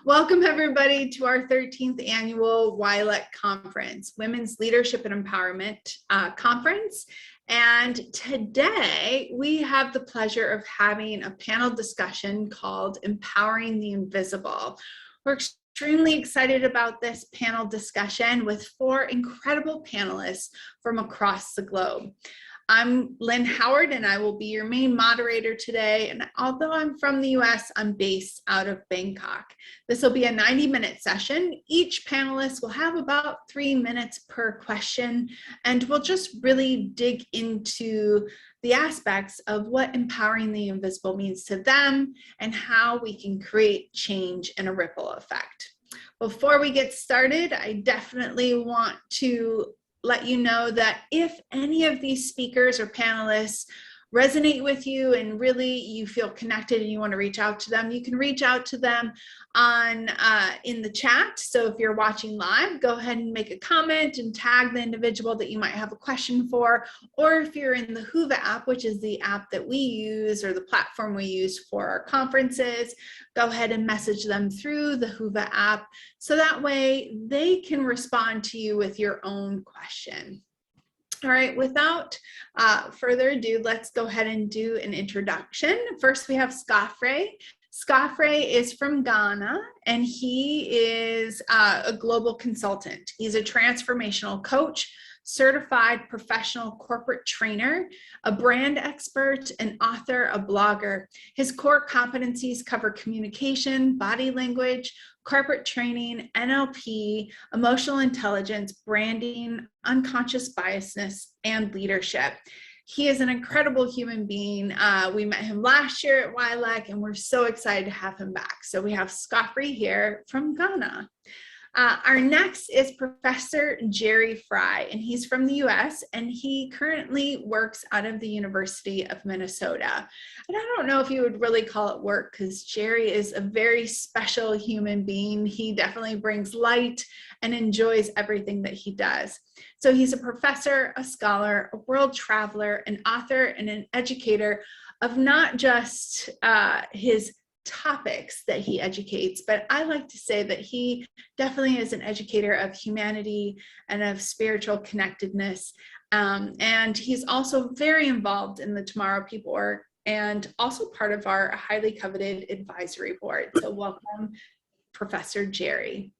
Welcome everybody to our 13th annual WLEC conference, Women's Leadership and Empowerment Conference. And today we have the pleasure of having a panel discussion called Empowering the Invisible. We're extremely excited about this panel discussion with 4 incredible panelists from across the globe. I'm Lynn Howard and I will be your main moderator today. And although I'm from the US, I'm based out of Bangkok. This will be a 90-minute session. Each panelist will have about 3 minutes per question, and we'll just really dig into the aspects of what empowering the invisible means to them and how we can create change and a ripple effect. Before we get started, I definitely want to let you know that if any of these speakers or panelists resonate with you and really you feel connected and you want to reach out to them, you can reach out to them on in the chat. So if you're watching live, go ahead and make a comment and tag the individual that you might have a question for. Or if you're in the Whova app, which is the app that we use or the platform we use for our conferences, go ahead and message them through the Whova app. So that way they can respond to you with your own question. All right, without further ado, let's go ahead and do an introduction. First, we have Scofray. Scofray is from Ghana, and he is a global consultant. He's a transformational coach, certified professional corporate trainer, a brand expert, an author, a blogger. His core competencies cover communication, body language, corporate training, NLP, emotional intelligence, branding, unconscious biasness, and leadership. He is an incredible human being. We met him last year at WLEC, and we're so excited to have him back. So we have Scofray here from Ghana. Our next is Professor Jerry Fry, and he's from the US, and he currently works out of the University of Minnesota. And I don't know if you would really call it work, because Jerry is a very special human being. He definitely brings light and enjoys everything that he does. So he's a professor, a scholar, a world traveler, an author, and an educator of not just his topics that he educates, but I like to say that he definitely is an educator of humanity and of spiritual connectedness. And he's also very involved in the Tomorrow People work and also part of our highly coveted advisory board. So welcome, Professor Jerry.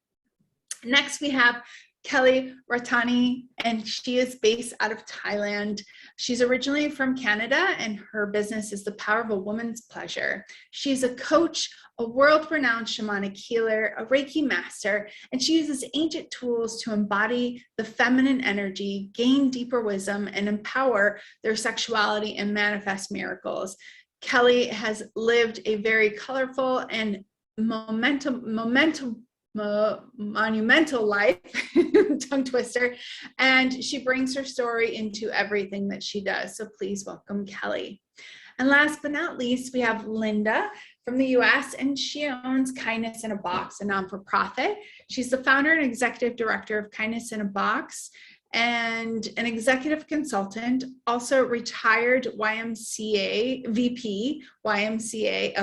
Next, we have Kelly Ratani, and she is based out of Thailand. She's originally from Canada, and her business is The Power of a Woman's Pleasure. She's a coach, a world-renowned shamanic healer, a Reiki master, and she uses ancient tools to embody the feminine energy, gain deeper wisdom, and empower their sexuality and manifest miracles. Kelly has lived a very colorful and monumental life, tongue twister, and she brings her story into everything that she does. So please welcome Kelly. And last but not least, we have Lynda from the US, and she owns Kindness in a Box, a non-for-profit. She's the founder and executive director of Kindness in a Box and an executive consultant, also retired YMCA VP, YMCA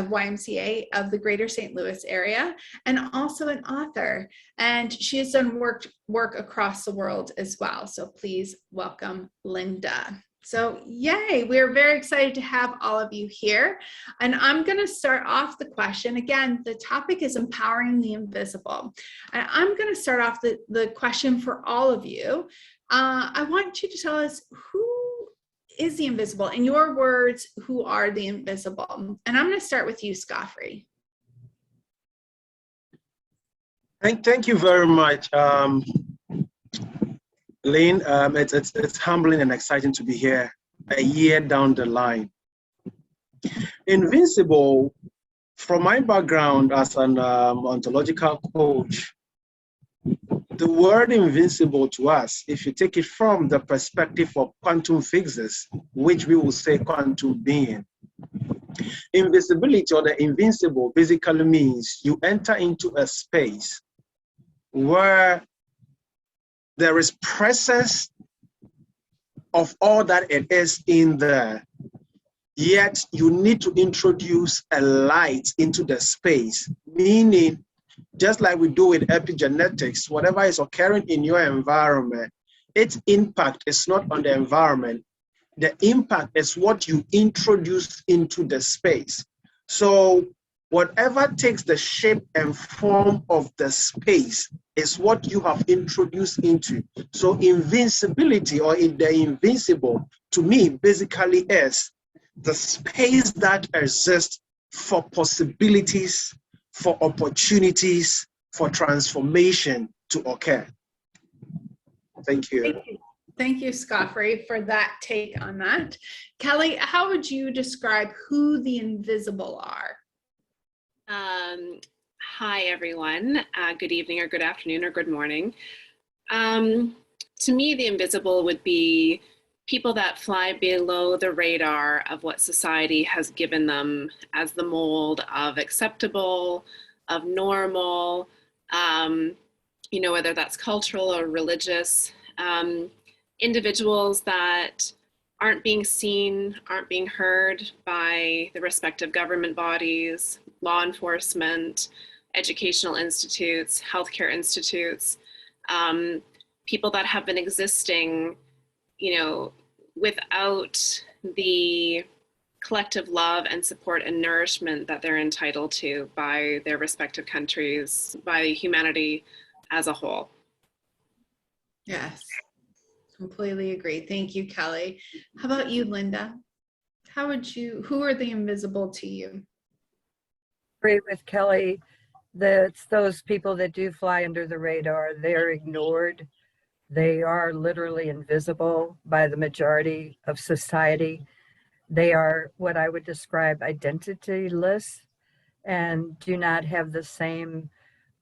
of the Greater St. Louis area, and also an author. And she has done work across the world as well. So please welcome Lynda. So yay, we're very excited to have all of you here. And I'm going to start off the question. Again, the topic is empowering the invisible. And I'm going to start off the question for all of you. I want you to tell us, who is the invisible? In your words, who are the invisible? And I'm going to start with you, Scofray. Thank you very much, Lynn. It's humbling and exciting to be here a year down the line. Invincible, from my background as an ontological coach, the word invincible to us, if you take it from the perspective of quantum physics, which we will say quantum being, invisibility or the invincible basically means you enter into a space where there is presence of all that it is in there, yet you need to introduce a light into the space, meaning just like we do with epigenetics, whatever is occurring in your environment, its impact is not on the environment. The impact is what you introduce into the space. So whatever takes the shape and form of the space is what you have introduced into. So invincibility, or the invincible, to me basically is the space that exists for possibilities, for opportunities, for transformation to occur. Thank you. Thank you, Scofray, for that take on that. Kelly, how would you describe who the invisible are? Hi, everyone. Good evening, or good afternoon, or good morning. To me, the invisible would be people that fly below the radar of what society has given them as the mold of acceptable, of normal, you know, whether that's cultural or religious. Individuals that aren't being seen, aren't being heard by the respective government bodies, law enforcement, educational institutes, healthcare institutes, people that have been existing, you know, without the collective love and support and nourishment that they're entitled to by their respective countries, by humanity as a whole. Yes, completely agree. Thank you, Kelly. How about you, Lynda? Who are the invisible to you? Agree with Kelly. It's those people that do fly under the radar. They're ignored. They are literally invisible by the majority of society. They are what I would describe identityless and do not have the same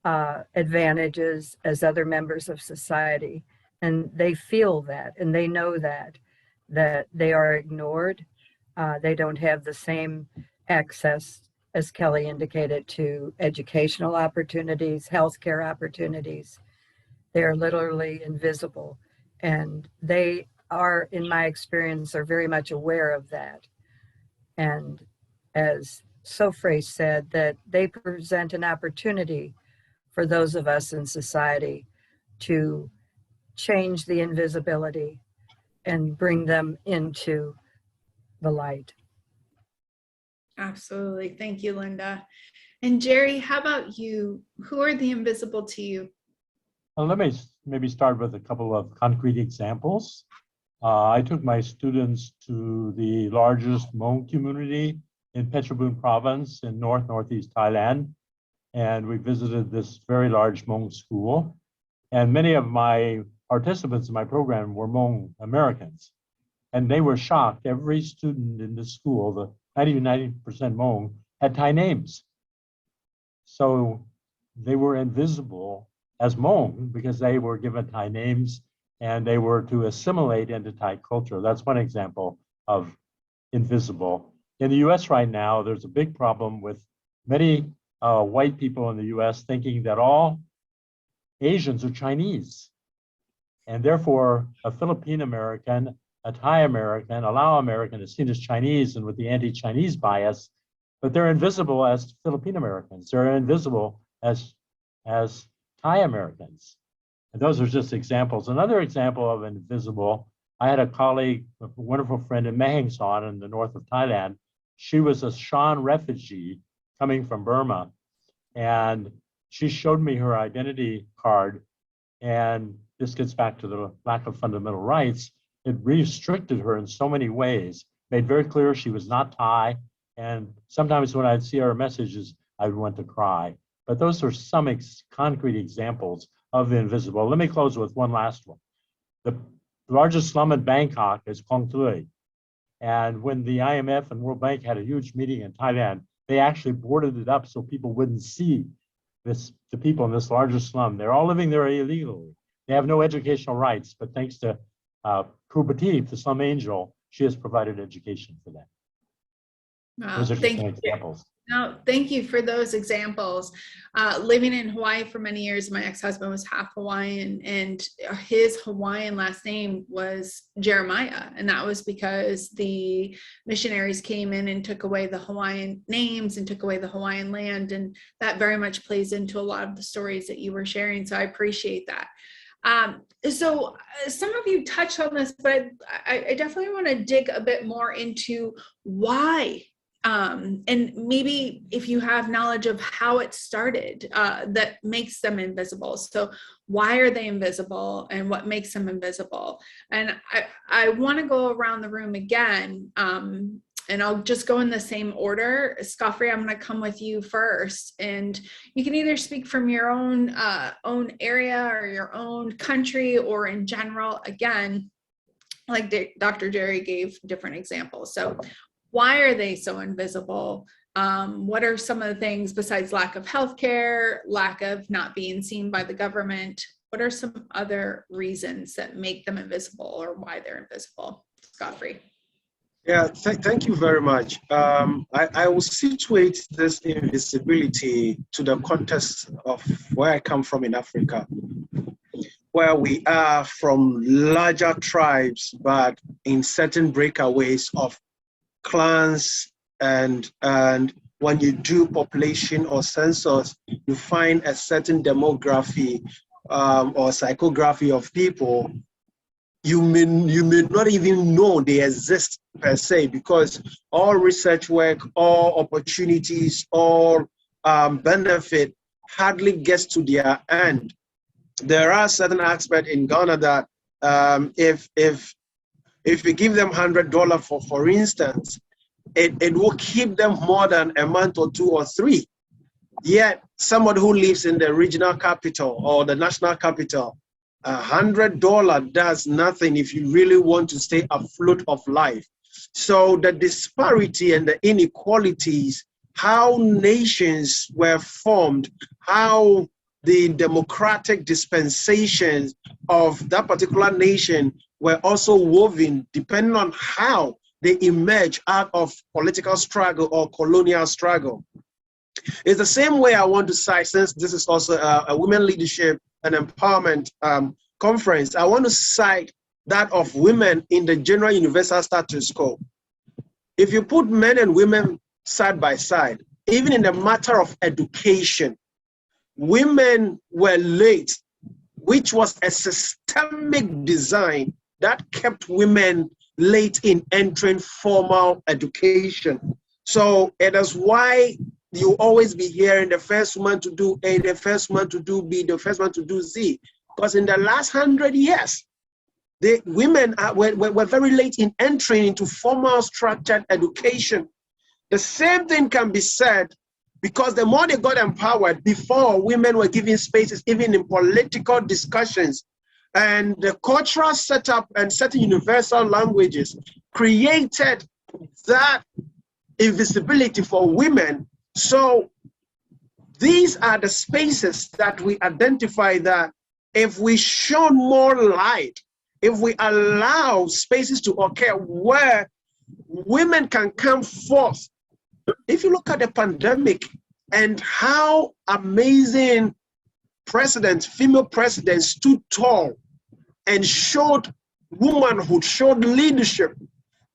advantages as other members of society. And they feel that, and they know that they are ignored. They don't have the same access, as Kelly indicated, to educational opportunities, healthcare opportunities. They're literally invisible. And they are, in my experience, are very much aware of that. And as Scofray said, that they present an opportunity for those of us in society to change the invisibility and bring them into the light. Absolutely. Thank you, Lynda. And Jerry, how about you? Who are the invisible to you? Well, let me maybe start with a couple of concrete examples. I took my students to the largest Hmong community in Phetchabun province in northeast Thailand. And we visited this very large Hmong school. And many of my participants in my program were Hmong Americans. And they were shocked. Every student in the school, the 90% Hmong, had Thai names. So they were invisible as Hmong because they were given Thai names and they were to assimilate into Thai culture. That's one example of invisible. In the US right now, there's a big problem with many white people in the US thinking that all Asians are Chinese. And therefore, a Philippine American, a Thai American, a Lao American is seen as Chinese and with the anti-Chinese bias, but they're invisible as Philippine Americans. They're invisible as Thai Americans. And those are just examples. Another example of invisible, I had a colleague, a wonderful friend in Mae Heng Son in the north of Thailand. She was a Shan refugee coming from Burma. And she showed me her identity card. And this gets back to the lack of fundamental rights. It restricted her in so many ways, made very clear she was not Thai. And sometimes when I'd see her messages, I would want to cry. But those are some concrete examples of the invisible. Let me close with one last one. The largest slum in Bangkok is Klong Tui. And when the IMF and World Bank had a huge meeting in Thailand, they actually boarded it up so people wouldn't see the people in this largest slum. They're all living there illegally. They have no educational rights, but thanks to Kubatif, the slum angel, she has provided education for them. Wow, Those are just some examples. No, thank you for those examples. Living in Hawaii for many years, my ex-husband was half Hawaiian, and his Hawaiian last name was Jeremiah. And that was because the missionaries came in and took away the Hawaiian names and took away the Hawaiian land. And that very much plays into a lot of the stories that you were sharing. So I appreciate that. So some of you touched on this, but I definitely want to dig a bit more into why. And maybe if you have knowledge of how it started, that makes them invisible. So why are they invisible and what makes them invisible? And I want to go around the room again, and I'll just go in the same order. Scofray, I'm going to come with you first, and you can either speak from your own area or your own country or in general. Again, like Dr. Jerry gave different examples. So why are they so invisible? What are some of the things besides lack of healthcare, lack of not being seen by the government? What are some other reasons that make them invisible or why they're invisible? Scofray. Yeah, thank you very much. I will situate this invisibility to the context of where I come from in Africa, where we are from larger tribes, but in certain breakaways of clans, and when you do population or census, you find a certain demography or psychography of people. You may not even know they exist per se, because all research work, all opportunities, all benefit hardly gets to their end. There are certain aspects in Ghana that if you give them $100 for instance, it will keep them more than a month or 2 or 3. Yet somebody who lives in the regional capital or the national capital, $100 does nothing if you really want to stay afloat of life. So the disparity and the inequalities, how nations were formed, how the democratic dispensations of that particular nation were also woven depending on how they emerge out of political struggle or colonial struggle. It's the same way I want to cite, since this is also a women leadership and empowerment conference, I want to cite that of women in the general universal status quo. If you put men and women side by side, even in the matter of education, women were late, which was a systemic design that kept women late in entering formal education. So it is why you always be hearing the first woman to do A, the first one to do B, the first one to do Z. Because in the last 100 years, the women were very late in entering into formal structured education. The same thing can be said because the more they got empowered, before women were given spaces, even in political discussions, and the cultural setup and certain universal languages created that invisibility for women. So these are the spaces that we identify that if we shine more light, if we allow spaces to occur where women can come forth. If you look at the pandemic and how amazing presidents, female presidents stood tall and showed womanhood, showed leadership,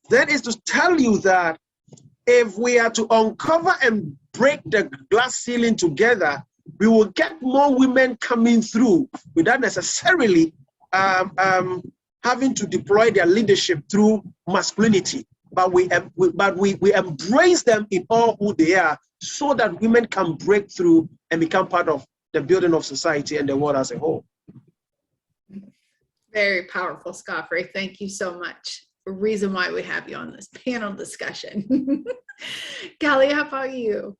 that is to tell you that if we are to uncover and break the glass ceiling together, we will get more women coming through without necessarily having to deploy their leadership through masculinity. But we embrace them in all who they are, so that women can break through and become part of the building of society and the world as a whole. Very powerful, Scofray. Thank you so much. A reason why we have you on this panel discussion. Callie, how about you?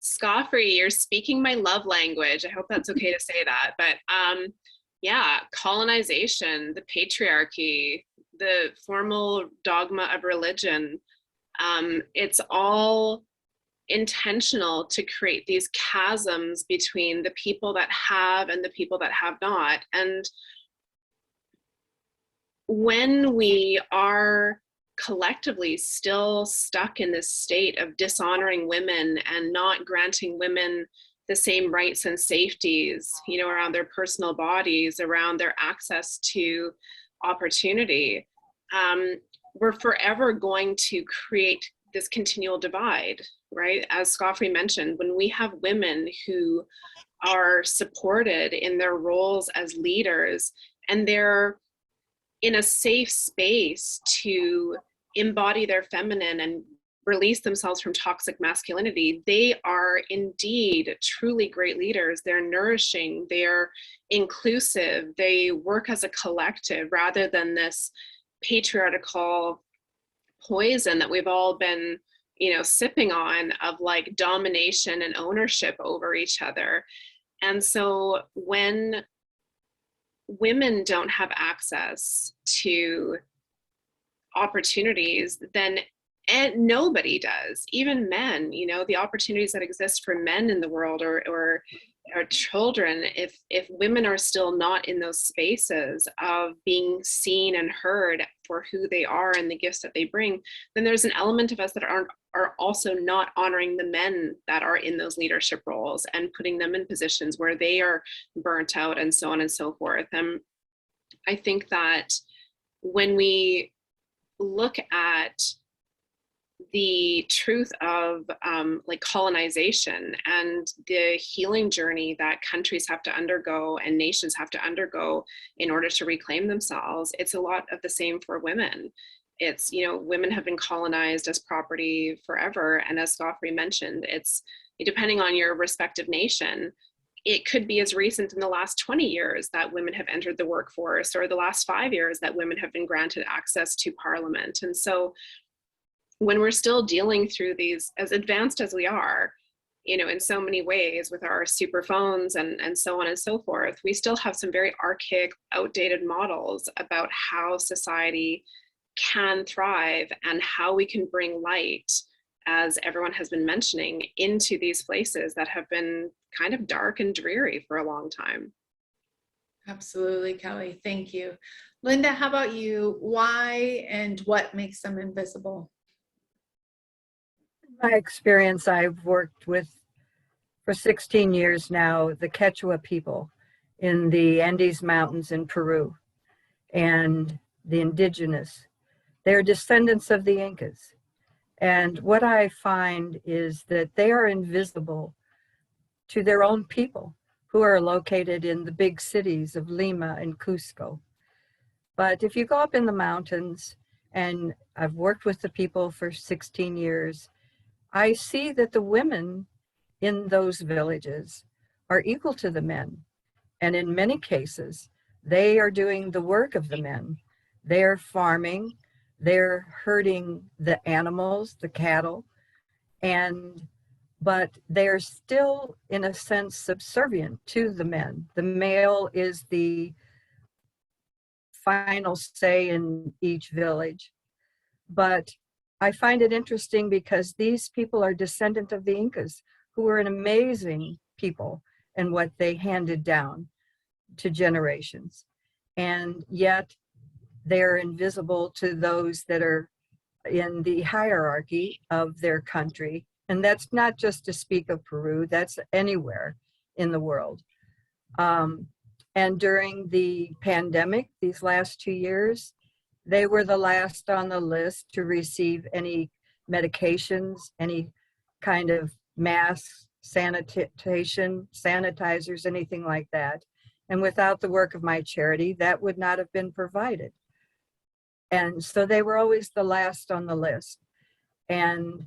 Scofray, you're speaking my love language. I hope that's okay to say that. But yeah, colonization, the patriarchy, the formal dogma of religion, it's all intentional to create these chasms between the people that have and the people that have not. And when we are collectively still stuck in this state of dishonoring women and not granting women the same rights and safeties, around their personal bodies, around their access to opportunity, we're forever going to create this continual divide, right? As Scofray mentioned, when we have women who are supported in their roles as leaders and they're in a safe space to embody their feminine and release themselves from toxic masculinity, they are indeed truly great leaders. They're nourishing, they're inclusive, they work as a collective rather than this patriarchal poison that we've all been, sipping on, of like domination and ownership over each other. And so when women don't have access to opportunities, then nobody does, even men, the opportunities that exist for men in the world or children, if women are still not in those spaces of being seen and heard for who they are and the gifts that they bring, then there's an element of us that are also not honoring the men that are in those leadership roles and putting them in positions where they are burnt out and so on and so forth. And I think that when we look at the truth of like colonization and the healing journey that countries have to undergo and nations have to undergo in order to reclaim themselves, it's a lot of the same for women. It's, women have been colonized as property forever. And as Scofray mentioned, it's depending on your respective nation, it could be as recent in the last 20 years that women have entered the workforce, or the last 5 years that women have been granted access to parliament. And so when we're still dealing through these, as advanced as we are, in so many ways with our super phones and so on and so forth, we still have some very archaic, outdated models about how society can thrive and how we can bring light, as everyone has been mentioning, into these places that have been kind of dark and dreary for a long time. Absolutely, Kelly. Thank you. Lynda, how about you? Why and what makes them invisible? My experience, I've worked with for 16 years now, the Quechua people in the Andes Mountains in Peru, and the indigenous. They're descendants of the Incas. And what I find is that they are invisible to their own people who are located in the big cities of Lima and Cusco. But if you go up in the mountains, and I've worked with the people for 16 years, I see that the women in those villages are equal to the men. And in many cases, they are doing the work of the men. They're farming, they're herding the animals, the cattle, but they're still, in a sense, subservient to the men. The male is the final say in each village. But I find it interesting because these people are descendant of the Incas, who were an amazing people and what they handed down to generations. And yet they're invisible to those that are in the hierarchy of their country. And that's not just to speak of Peru, that's anywhere in the world. And during the pandemic, these last 2 years, they were the last on the list to receive any medications, any kind of masks, sanitation, sanitizers, anything like that. And without the work of my charity, that would not have been provided. And so they were always the last on the list. And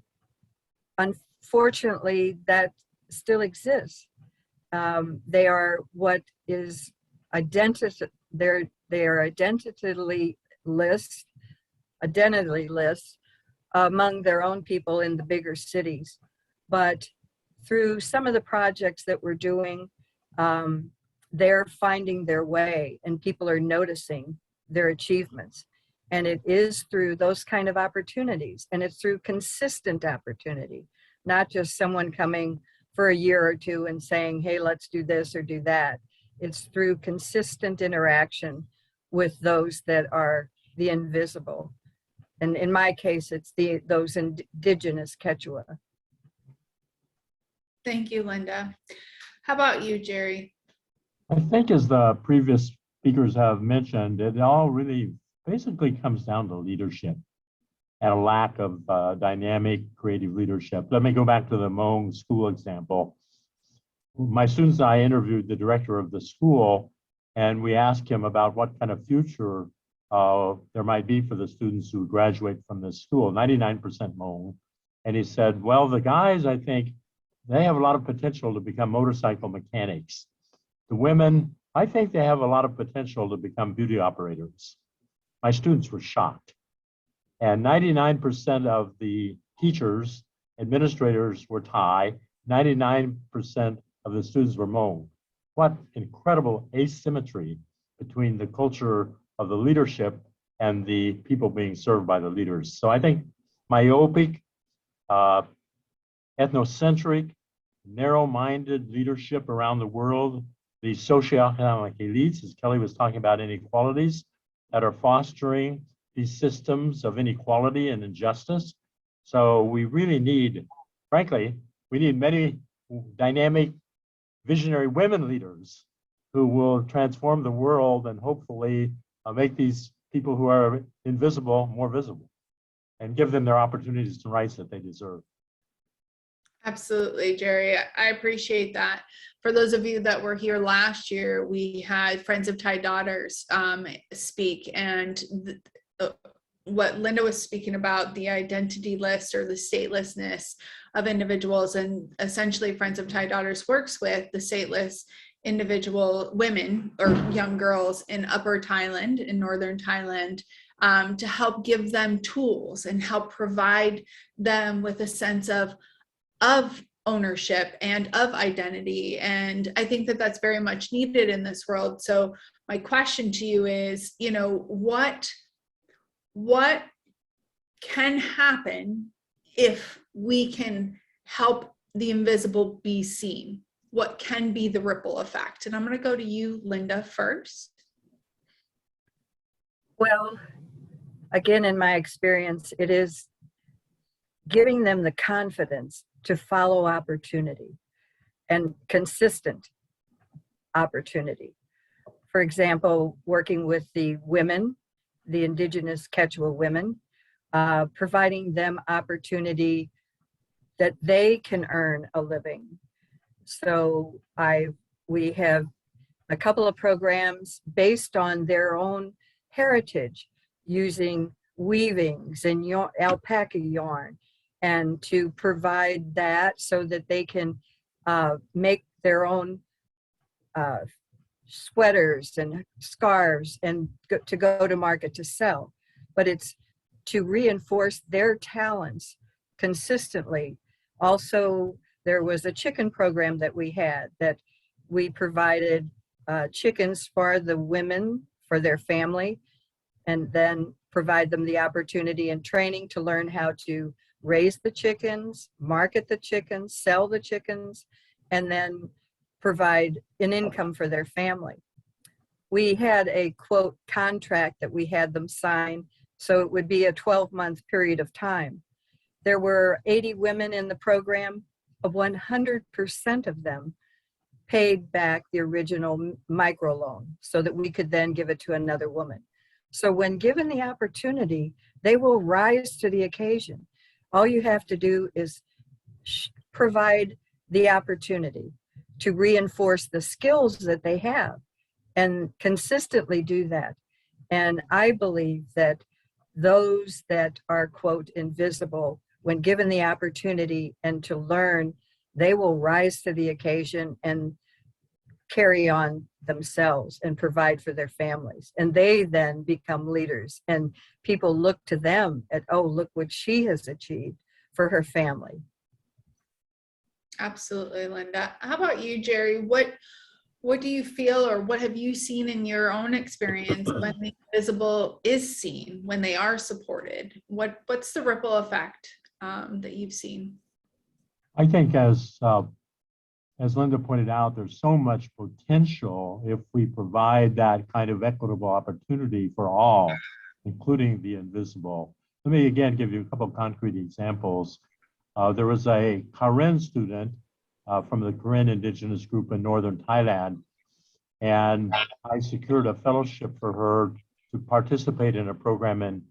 unfortunately, that still exists. They are what is they are identity lists among their own people in the bigger cities. But through some of the projects that we're doing, they're finding their way and people are noticing their achievements. And it is through those kind of opportunities, and it's through consistent opportunity, not just someone coming for a year or two and saying, hey, let's do this or do that. It's through consistent interaction with those that are the invisible. And in my case, it's those indigenous Quechua. Thank you, Lynda. How about you, Jerry? I think as the previous speakers have mentioned, it all really basically comes down to leadership and a lack of dynamic, creative leadership. Let me go back to the Hmong school example. My students and I interviewed the director of the school, and we asked him about what kind of future there might be for the students who graduate from this school, 99% Hmong. And he said, well, the guys, I think, they have a lot of potential to become motorcycle mechanics. The women, I think they have a lot of potential to become beauty operators. My students were shocked. And 99% of the teachers, administrators were Thai, 99% of the students were Hmong. What incredible asymmetry between the culture of the leadership and the people being served by the leaders. So I think myopic, ethnocentric, narrow-minded leadership around the world, the socioeconomic elites, as Kelly was talking about, inequalities that are fostering these systems of inequality and injustice. So we really need, frankly, we need many dynamic, visionary women leaders who will transform the world and hopefully make these people who are invisible more visible and give them their opportunities and rights that they deserve. Absolutely, Jerry. I appreciate that. For those of you that were here last year, we had Friends of Thai Daughters speak, and what Lynda was speaking about, the identity list or the statelessness of individuals, and essentially Friends of Thai Daughters works with the stateless individual women or young girls in Upper Thailand, in Northern Thailand, to help give them tools and help provide them with a sense of ownership and of identity. And I think that that's very much needed in this world. So my question to you is, you know, what can happen if we can help the invisible be seen? What can be the ripple effect? And I'm going to go to you, Lynda, first. Well, again, in my experience, it is giving them the confidence to follow opportunity and consistent opportunity. For example, working with the women, the indigenous Quechua women, providing them opportunity that they can earn a living. So we have a couple of programs based on their own heritage, using weavings and alpaca yarn, and to provide that so that they can make their own sweaters and scarves and to go to market to sell. But it's to reinforce their talents consistently. Also, there was a chicken program that we had that we provided chickens for the women, for their family, and then provide them the opportunity and training to learn how to raise the chickens, market the chickens, sell the chickens, and then provide an income for their family. We had a quote contract that we had them sign, so it would be a 12-month period of time. There were 80 women in the program. 100% of them paid back the original microloan so that we could then give it to another woman. So when given the opportunity, they will rise to the occasion. All you have to do is provide the opportunity to reinforce the skills that they have and consistently do that. And I believe that those that are, quote, invisible, when given the opportunity and to learn, they will rise to the occasion and carry on themselves and provide for their families. And they then become leaders, and people look to them at, oh, look what she has achieved for her family. Absolutely, Lynda. How about you, Jerry? What do you feel, or what have you seen in your own experience when the invisible is seen, when they are supported? What's the ripple effect that you've seen? I think as Lynda pointed out, there's so much potential if we provide that kind of equitable opportunity for all, including the invisible. Let me again give you a couple of concrete examples. There was a Karen student from the Karen indigenous group in northern Thailand, and I secured a fellowship for her to participate in a program in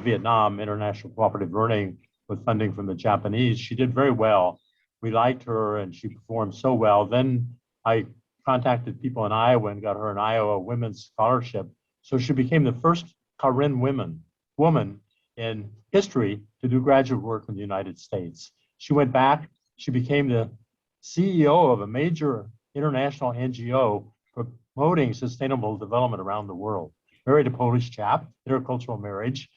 Vietnam, International Cooperative Learning, with funding from the Japanese. She did very well. We liked her and she performed so well. Then I contacted people in Iowa and got her an Iowa Women's Scholarship. So she became the first Karen woman in history to do graduate work in the United States. She went back, she became the CEO of a major international NGO promoting sustainable development around the world. Married a Polish chap, intercultural marriage.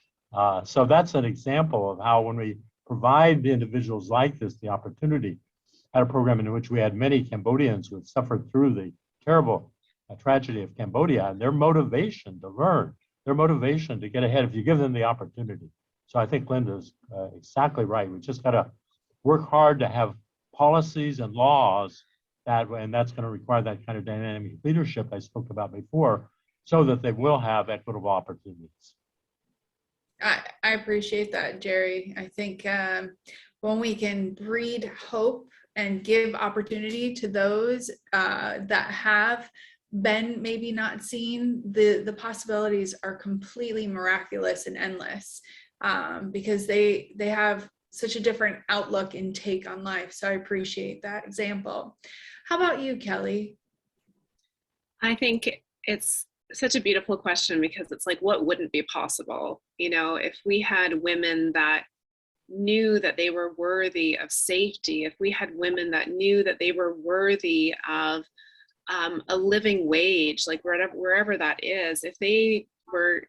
So that's an example of how when we provide the individuals like this the opportunity, at a program in which we had many Cambodians who had suffered through the terrible tragedy of Cambodia, and their motivation to learn, their motivation to get ahead if you give them the opportunity. So I think Lynda's exactly right. We just got to work hard to have policies and laws that, and that's going to require that kind of dynamic leadership I spoke about before, so that they will have equitable opportunities. I appreciate that, Jerry. I think when we can breed hope and give opportunity to those that have been maybe not seen, the possibilities are completely miraculous and endless, because they have such a different outlook and take on life. So I appreciate that example. How about you, Kelly? I think it's such a beautiful question, because it's like, what wouldn't be possible? You know, if we had women that knew that they were worthy of safety, if we had women that knew that they were worthy of a living wage, like wherever that is, if they were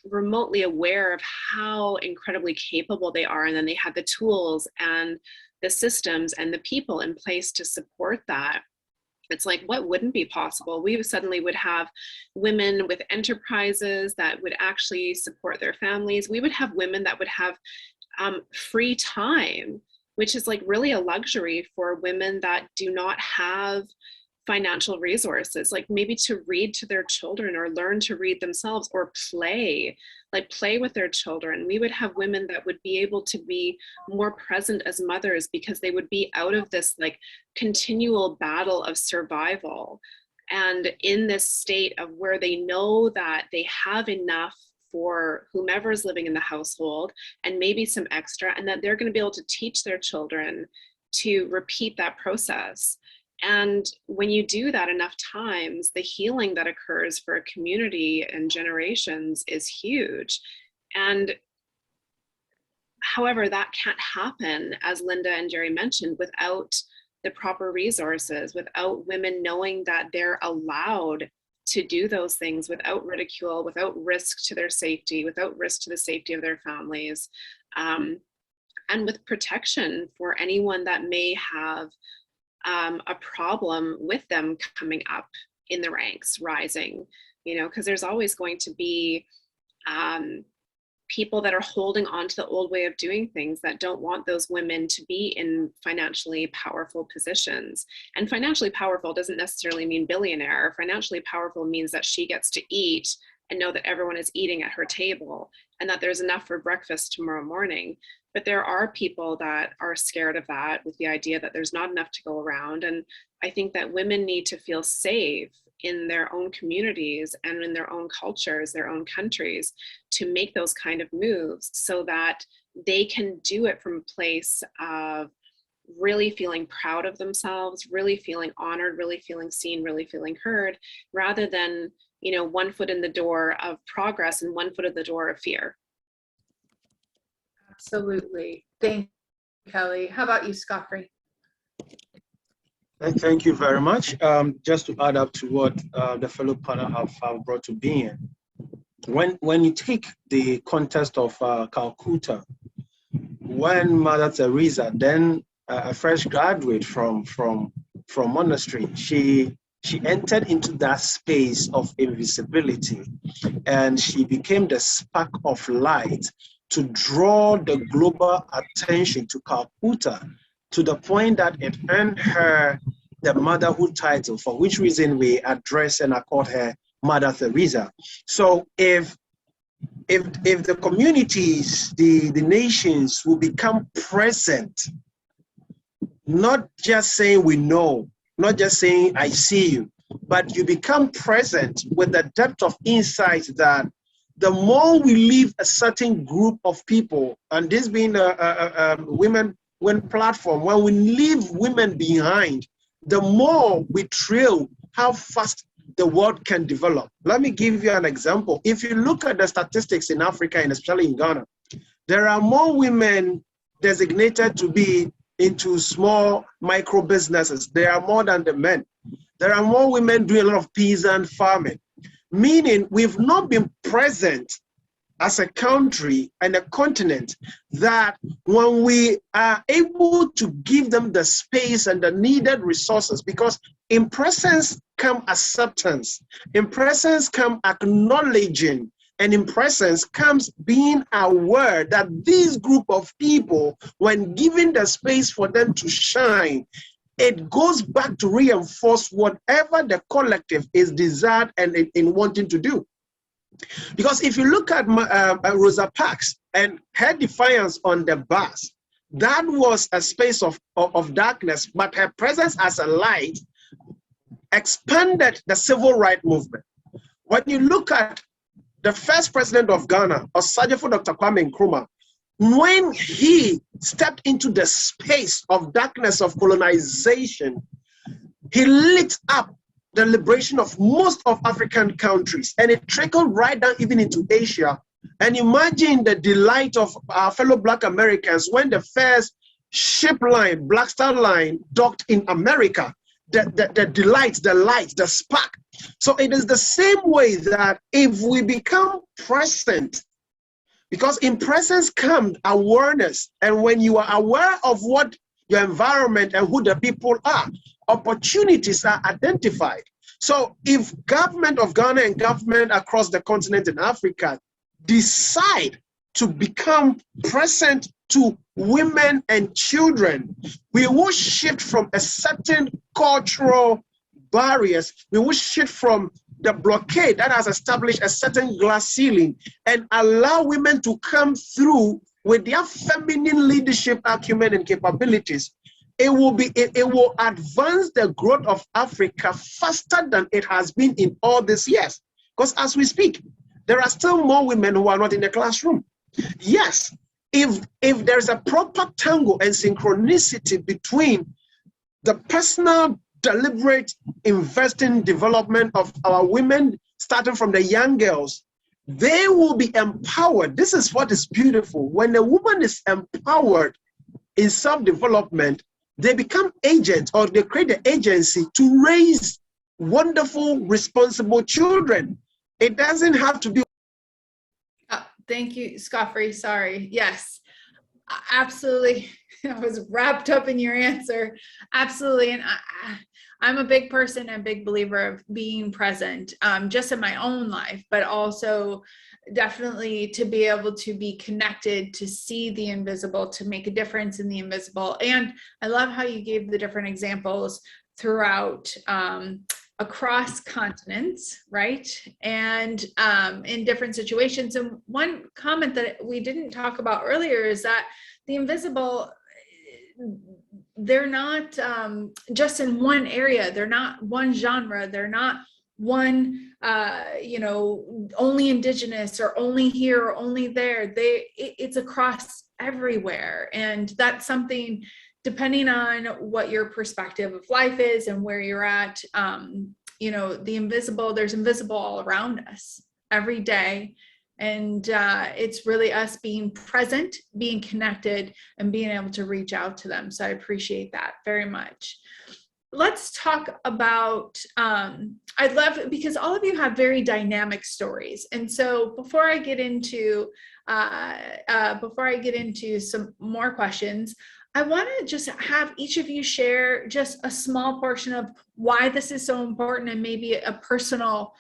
remotely aware of how incredibly capable they are, and then they had the tools and the systems and the people in place to support that, it's like, what wouldn't be possible? We suddenly would have women with enterprises that would actually support their families. We would have women that would have free time, which is like really a luxury for women that do not have financial resources, like maybe to read to their children or learn to read themselves, or play with their children. We would have women that would be able to be more present as mothers, because they would be out of this like continual battle of survival, and in this state of where they know that they have enough for whomever is living in the household and maybe some extra, and that they're going to be able to teach their children to repeat that process. And when you do that enough times, the healing that occurs for a community and generations is huge. And however, that can't happen, as Lynda and Jerry mentioned, without the proper resources, without women knowing that they're allowed to do those things without ridicule, without risk to their safety, without risk to the safety of their families, and with protection for anyone that may have a problem with them coming up in the ranks, rising, you know, because there's always going to be people that are holding on to the old way of doing things, that don't want those women to be in financially powerful positions. And financially powerful doesn't necessarily mean billionaire. Financially powerful means that she gets to eat and know that everyone is eating at her table, and that there's enough for breakfast tomorrow morning. But there are people that are scared of that, with the idea that there's not enough to go around. And I think that women need to feel safe in their own communities and in their own cultures, their own countries, to make those kind of moves, so that they can do it from a place of really feeling proud of themselves, really feeling honored, really feeling seen, really feeling heard, rather than, you know, one foot in the door of progress and one foot in the door of fear. Absolutely. Thank you, Kelly. How about you, Scofray? Thank you very much. Just to add up to what the fellow panel have brought to being, when you take the context of Calcutta, when Mother Teresa, then a fresh graduate from monastery, she entered into that space of invisibility, and she became the spark of light to draw the global attention to Calcutta, to the point that it earned her the motherhood title, for which reason we address and accord her Mother Teresa. So if if the communities, the nations will become present, not just saying we know, not just saying I see you, but you become present with the depth of insight that the more we leave a certain group of people, and this being a women platform, when we leave women behind, the more we trail how fast the world can develop. Let me give you an example. If you look at the statistics in Africa, and especially in Ghana, there are more women designated to be into small micro businesses. There are more than the men. There are more women doing a lot of peasant farming, meaning we've not been present as a country and a continent that when we are able to give them the space and the needed resources, because in presence come acceptance, in presence come acknowledging, and in presence comes being aware that this group of people, when given the space for them to shine, it goes back to reinforce whatever the collective is desired and in wanting to do. Because if you look at Rosa Parks and her defiance on the bus, that was a space of darkness, but her presence as a light expanded the civil rights movement. When you look at the first president of Ghana, Osagyefo Dr. Kwame Nkrumah, when he stepped into the space of darkness of colonization, he lit up the liberation of most of African countries, and it trickled right down even into Asia. And imagine the delight of our fellow Black Americans when the first ship line, Black Star Line, docked in America. The delight, the light, the spark. So it is the same way that if we become present, because in presence comes awareness, and when you are aware of what your environment and who the people are, opportunities are identified. So if government of Ghana and government across the continent in Africa decide to become present to women and children, we will shift from a certain cultural barriers, we will shift from the blockade that has established a certain glass ceiling and allow women to come through with their feminine leadership acumen and capabilities. It will advance the growth of Africa faster than it has been in all these years. Because as we speak, there are still more women who are not in the classroom. Yes, if there's a proper tango and synchronicity between the personal, deliberate investing development of our women, starting from the young girls, they will be empowered. This is what is beautiful. When a woman is empowered in self-development, they become agents, or they create the agency to raise wonderful, responsible children. It doesn't have to be. Thank you, Scofray. Sorry. Yes, absolutely. I was wrapped up in your answer. Absolutely. And I'm a big person, a big believer of being present, just in my own life, but also definitely to be able to be connected, to see the invisible, to make a difference in the invisible. And I love how you gave the different examples throughout, across continents, right? And in different situations. And one comment that we didn't talk about earlier is that the invisible, they're not just in one area. They're not one genre. They're not one, only indigenous or only here or only there. It's across everywhere. And that's something, depending on what your perspective of life is and where you're at, the invisible, there's invisible all around us every day. And it's really us being present, being connected, and being able to reach out to them. So I appreciate that very much. Let's talk about, I'd love, because all of you have very dynamic stories. And so before I get into some more questions, I want to just have each of you share just a small portion of why this is so important, and maybe a personal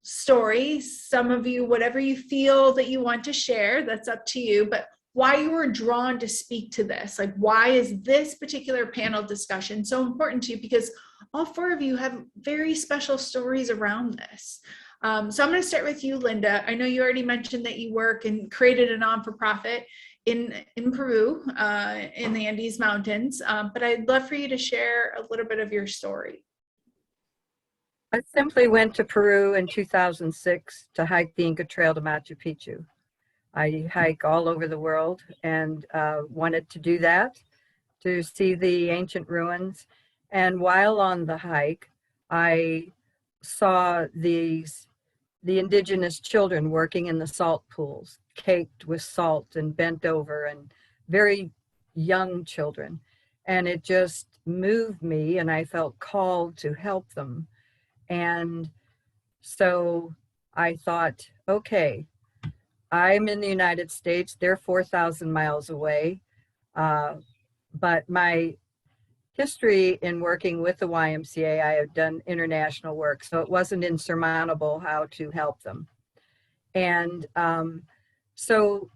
story. Some of you, whatever you feel that you want to share, that's up to you, but why you were drawn to speak to this. Like, why is this particular panel discussion so important to you? Because all four of you have very special stories around this. So I'm going to start with you, Lynda. I know you already mentioned that you work and created a non-for-profit in Peru, in the Andes Mountains, but I'd love for you to share a little bit of your story. I simply went to Peru in 2006 to hike the Inca Trail to Machu Picchu. I hike all over the world and wanted to do that, to see the ancient ruins. And while on the hike, I saw the indigenous children working in the salt pools, caked with salt and bent over, and very young children. And it just moved me, and I felt called to help them. And so I thought, okay, I'm in the United States, they're 4,000 miles away, but my history in working with the YMCA, I have done international work, so it wasn't insurmountable how to help them. And so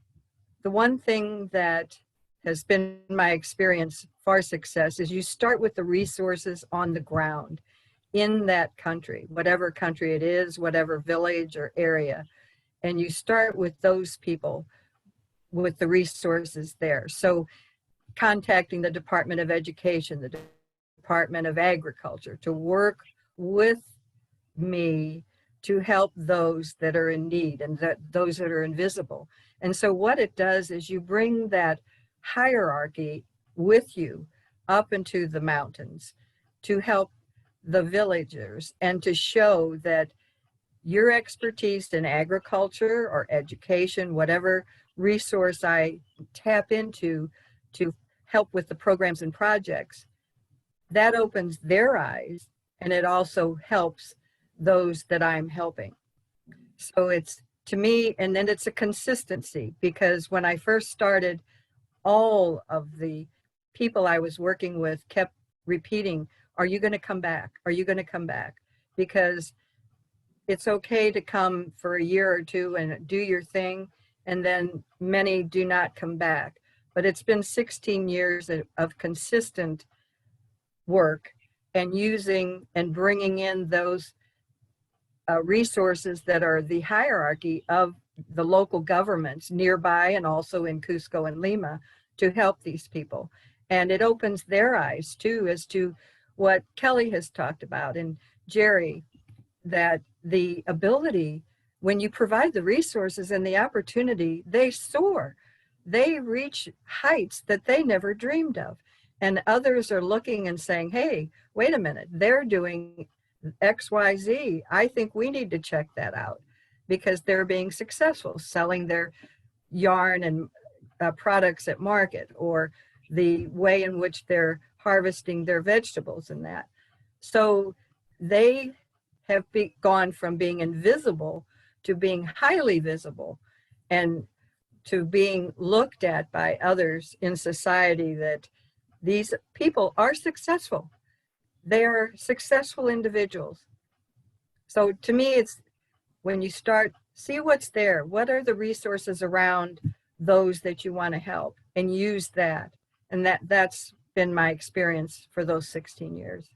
the one thing that has been my experience for success is you start with the resources on the ground in that country, whatever country it is, whatever village or area, and you start with those people with the resources there. So contacting the Department of Education, the Department of Agriculture, to work with me to help those that are in need and those that are invisible. And so what it does is you bring that hierarchy with you up into the mountains to help the villagers and to show that your expertise in agriculture or education, whatever resource I tap into to help with the programs and projects, that opens their eyes, and it also helps those that I'm helping. So it's, to me, and then it's a consistency, because when I first started, all of the people I was working with kept repeating, are you going to come back? Are you going to come back? Because it's okay to come for a year or two and do your thing, and then many do not come back. But it's been 16 years of consistent work and using and bringing in those resources that are the hierarchy of the local governments nearby and also in Cusco and Lima to help these people. And it opens their eyes too as to what Kelly has talked about, and Jerry, that the ability, when you provide the resources and the opportunity, they soar. They reach heights that they never dreamed of. And others are looking and saying, hey, wait a minute, they're doing XYZ. I think we need to check that out, because they're being successful selling their yarn and products at market, or the way in which they're harvesting their vegetables and that. So they have gone from being invisible to being highly visible, and to being looked at by others in society, that these people are successful. They are successful individuals. So to me, it's when you start, see what's there. What are the resources around those that you want to help, and use that. And that's been my experience for those 16 years.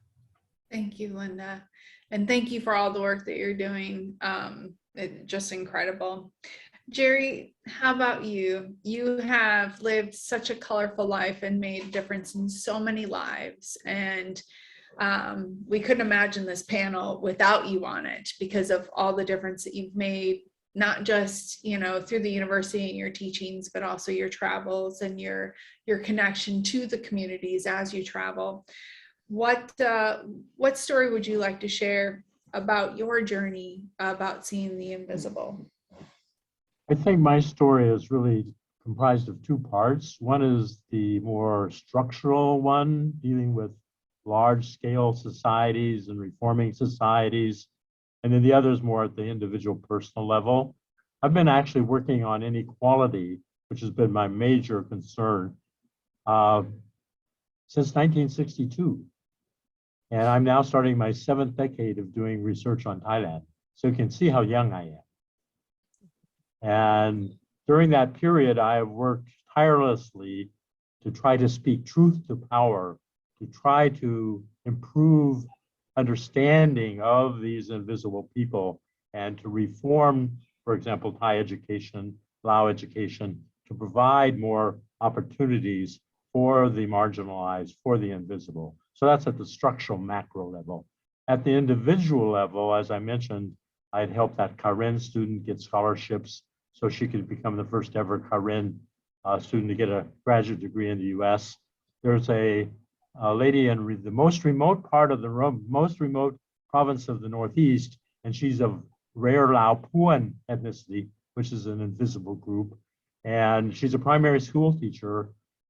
Thank you, Lynda. And thank you for all the work that you're doing. It's just incredible. Jerry, how about you? You have lived such a colorful life and made a difference in so many lives. And we couldn't imagine this panel without you on it, because of all the difference that you've made, not just, you know, through the university and your teachings, but also your travels and your connection to the communities as you travel. What story would you like to share about your journey about seeing the invisible? I think my story is really comprised of two parts. One is the more structural one, dealing with large-scale societies and reforming societies. And then the other is more at the individual personal level. I've been actually working on inequality, which has been my major concern, since 1962. And I'm now starting my 7th decade of doing research on Thailand. So you can see how young I am. And during that period, I have worked tirelessly to try to speak truth to power, to try to improve understanding of these invisible people and to reform, for example, Thai education, Lao education, to provide more opportunities for the marginalized, for the invisible. So that's at the structural macro level. At the individual level, as I mentioned, I'd helped that Karen student get scholarships so she could become the first ever Karen student to get a graduate degree in the US. There's a lady in the most remote part of the most remote province of the Northeast, and she's of rare Lao Puan ethnicity, which is an invisible group. And she's a primary school teacher,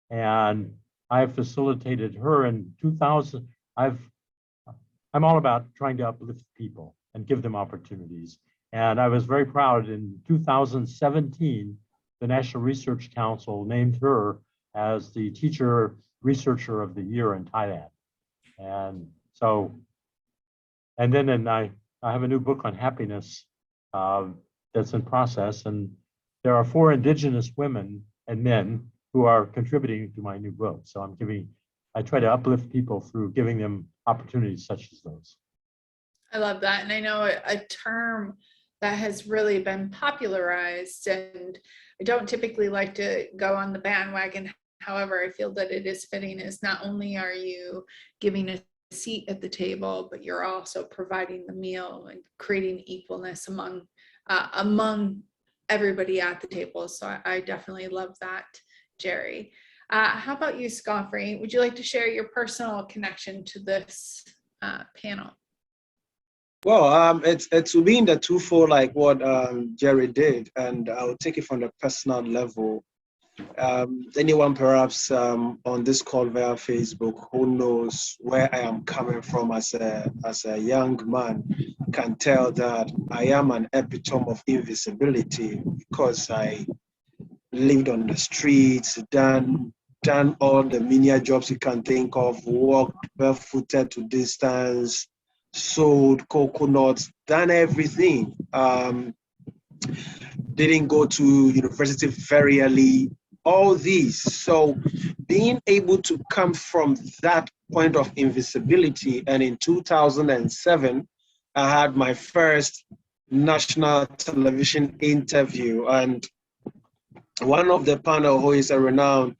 and I've facilitated her in 2000. I'm all about trying to uplift people and give them opportunities. And I was very proud in 2017, the National Research Council named her as the Teacher Researcher of the Year in Thailand. And so, and then I have a new book on happiness that's in process. And there are 4 Indigenous women and men who are contributing to my new book. So I try to uplift people through giving them opportunities such as those. I love that. And I know a term that has really been popularized, and I don't typically like to go on the bandwagon. However, I feel that it is fitting, is not only are you giving a seat at the table, but you're also providing the meal and creating equalness among everybody at the table. So I definitely love that, Jerry. How about you, Scofray? Would you like to share your personal connection to this panel? Well, it's will be in the twofold like what Jerry did, and I'll take it from the personal level. Anyone perhaps on this call via Facebook who knows where I am coming from as a young man can tell that I am an epitome of invisibility, because I lived on the streets, done all the menial jobs you can think of, walked barefooted to distance, sold coconuts, done everything. Didn't go to university very early, all these. So being able to come from that point of invisibility, and in 2007, I had my first national television interview, and one of the panel, who is a renowned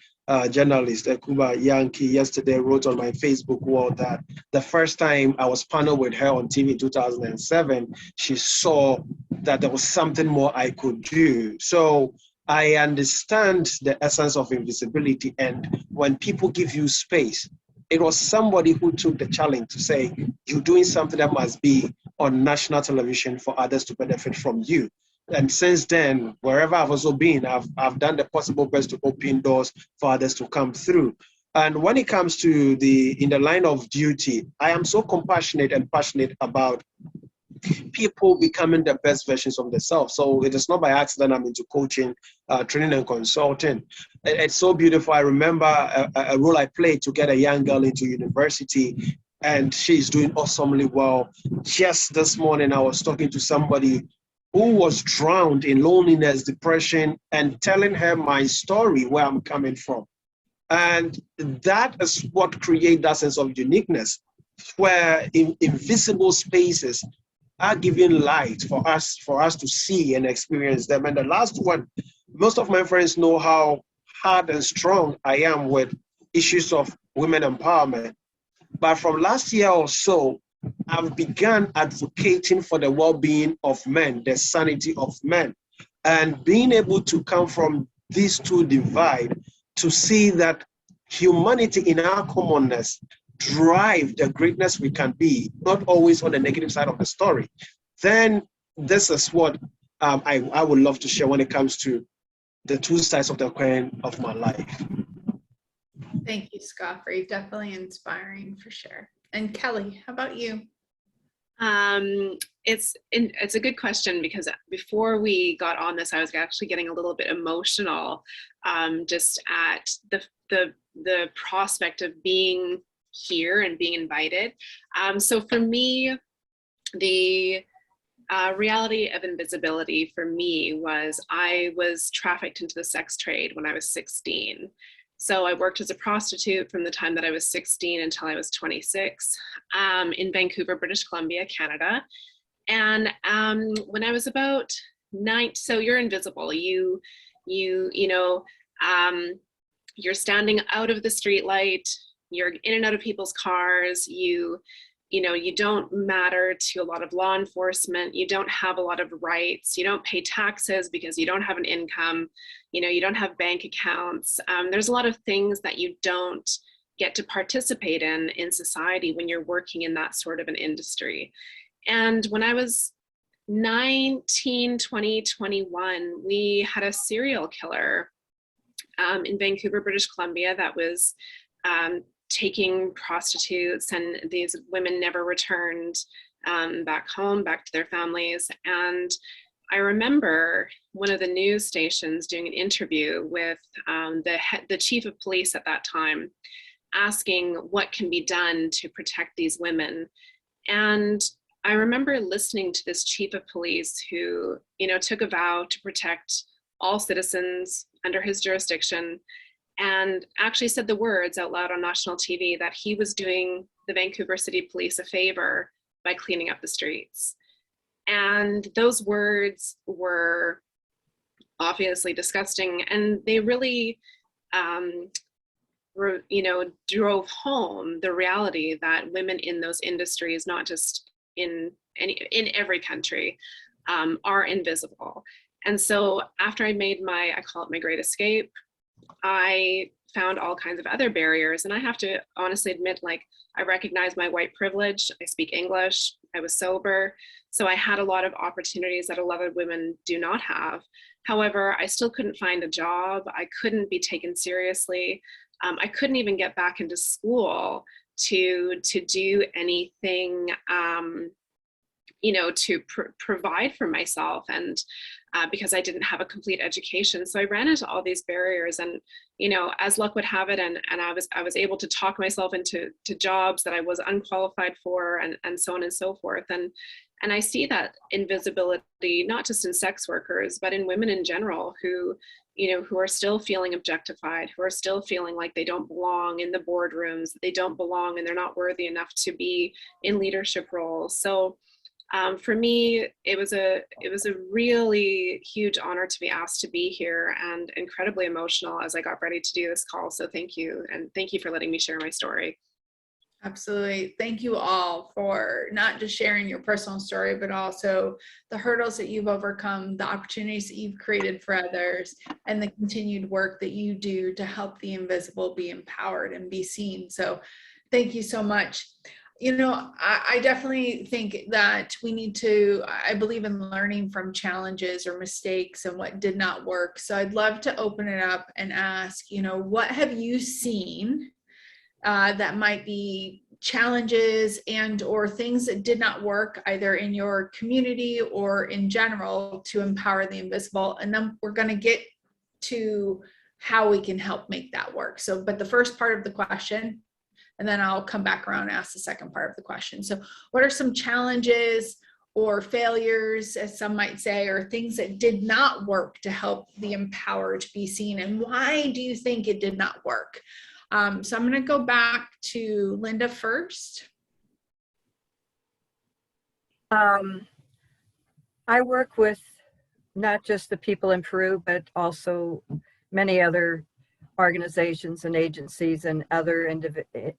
journalist, Kuba Yankee, yesterday wrote on my Facebook wall that the first time I was paneled with her on TV in 2007, she saw that there was something more I could do. So I understand the essence of invisibility, and when people give you space, it was somebody who took the challenge to say, you're doing something that must be on national television for others to benefit from you. And since then, wherever I've also been, I've done the possible best to open doors for others to come through. And when it comes to in the line of duty, I am so compassionate and passionate about people becoming the best versions of themselves. So it is not by accident I'm into coaching, training and consulting. It's so beautiful. I remember a role I played to get a young girl into university, and she's doing awesomely well. Just this morning, I was talking to somebody who was drowned in loneliness, depression, and telling her my story, where I'm coming from. And that is what creates that sense of uniqueness, where invisible spaces are giving light for us to see and experience them. And the last one, most of my friends know how hard and strong I am with issues of women empowerment. But from last year or so, I've begun advocating for the well-being of men, the sanity of men, and being able to come from these two divide to see that humanity in our commonness drive the greatness we can be, not always on the negative side of the story. Then this is what I would love to share when it comes to the two sides of the coin of my life. Thank you, Scofray. Definitely inspiring for sure. And Kelly, how about you? It's a good question, because before we got on this, I was actually getting a little bit emotional, just at the prospect of being here and being invited. So for me, the reality of invisibility for me was I was trafficked into the sex trade when I was 16. So I worked as a prostitute from the time that I was 16 until I was 26 in Vancouver, British Columbia, Canada. And when I was about 9, so you're invisible. You know, you're standing out of the street light. You're in and out of people's cars. You know, you don't matter to a lot of law enforcement. You don't have a lot of rights. You don't pay taxes because you don't have an income. You know, you don't have bank accounts. There's a lot of things that you don't get to participate in society when you're working in that sort of an industry. And when I was 19, 20, 21, we had a serial killer in Vancouver, British Columbia, that was taking prostitutes, and these women never returned back home, back to their families. And I remember one of the news stations doing an interview with the chief of police at that time, asking what can be done to protect these women. And I remember listening to this chief of police who, you know, took a vow to protect all citizens under his jurisdiction, and actually said the words out loud on national TV that he was doing the Vancouver City Police a favor by cleaning up the streets. And those words were obviously disgusting, and they really, you know, drove home the reality that women in those industries, not just in every country, are invisible. And so after I made I call it my great escape, I found all kinds of other barriers. And I have to honestly admit, like, I recognize my white privilege. I speak English. I was sober. So I had a lot of opportunities that a lot of women do not have. However, I still couldn't find a job. I couldn't be taken seriously. I couldn't even get back into school to do anything, you know, to provide for myself, and because I didn't have a complete education. So I ran into all these barriers, and, you know, as luck would have it, and I was able to talk myself into jobs that I was unqualified for, and so on and so forth. And I see that invisibility, not just in sex workers, but in women in general who, you know, who are still feeling objectified, who are still feeling like they don't belong in the boardrooms, they don't belong, and they're not worthy enough to be in leadership roles. So for me, it was a really huge honor to be asked to be here, and incredibly emotional as I got ready to do this call. So thank you, and thank you for letting me share my story. Absolutely. Thank you all for not just sharing your personal story, but also the hurdles that you've overcome, the opportunities that you've created for others, and the continued work that you do to help the invisible be empowered and be seen. So thank you so much. You know, I definitely think that we need to, I believe in learning from challenges or mistakes and what did not work. So I'd love to open it up and ask, you know, what have you seen that might be challenges and or things that did not work either in your community or in general to empower the invisible? And then we're going to get to how we can help make that work. So, but the first part of the question, and then I'll come back around and ask the second part of the question. So what are some challenges or failures, as some might say, or things that did not work to help the empowered be seen? And why do you think it did not work? So I'm going to go back to Lynda first. I work with not just the people in Peru, but also many other organizations and agencies and other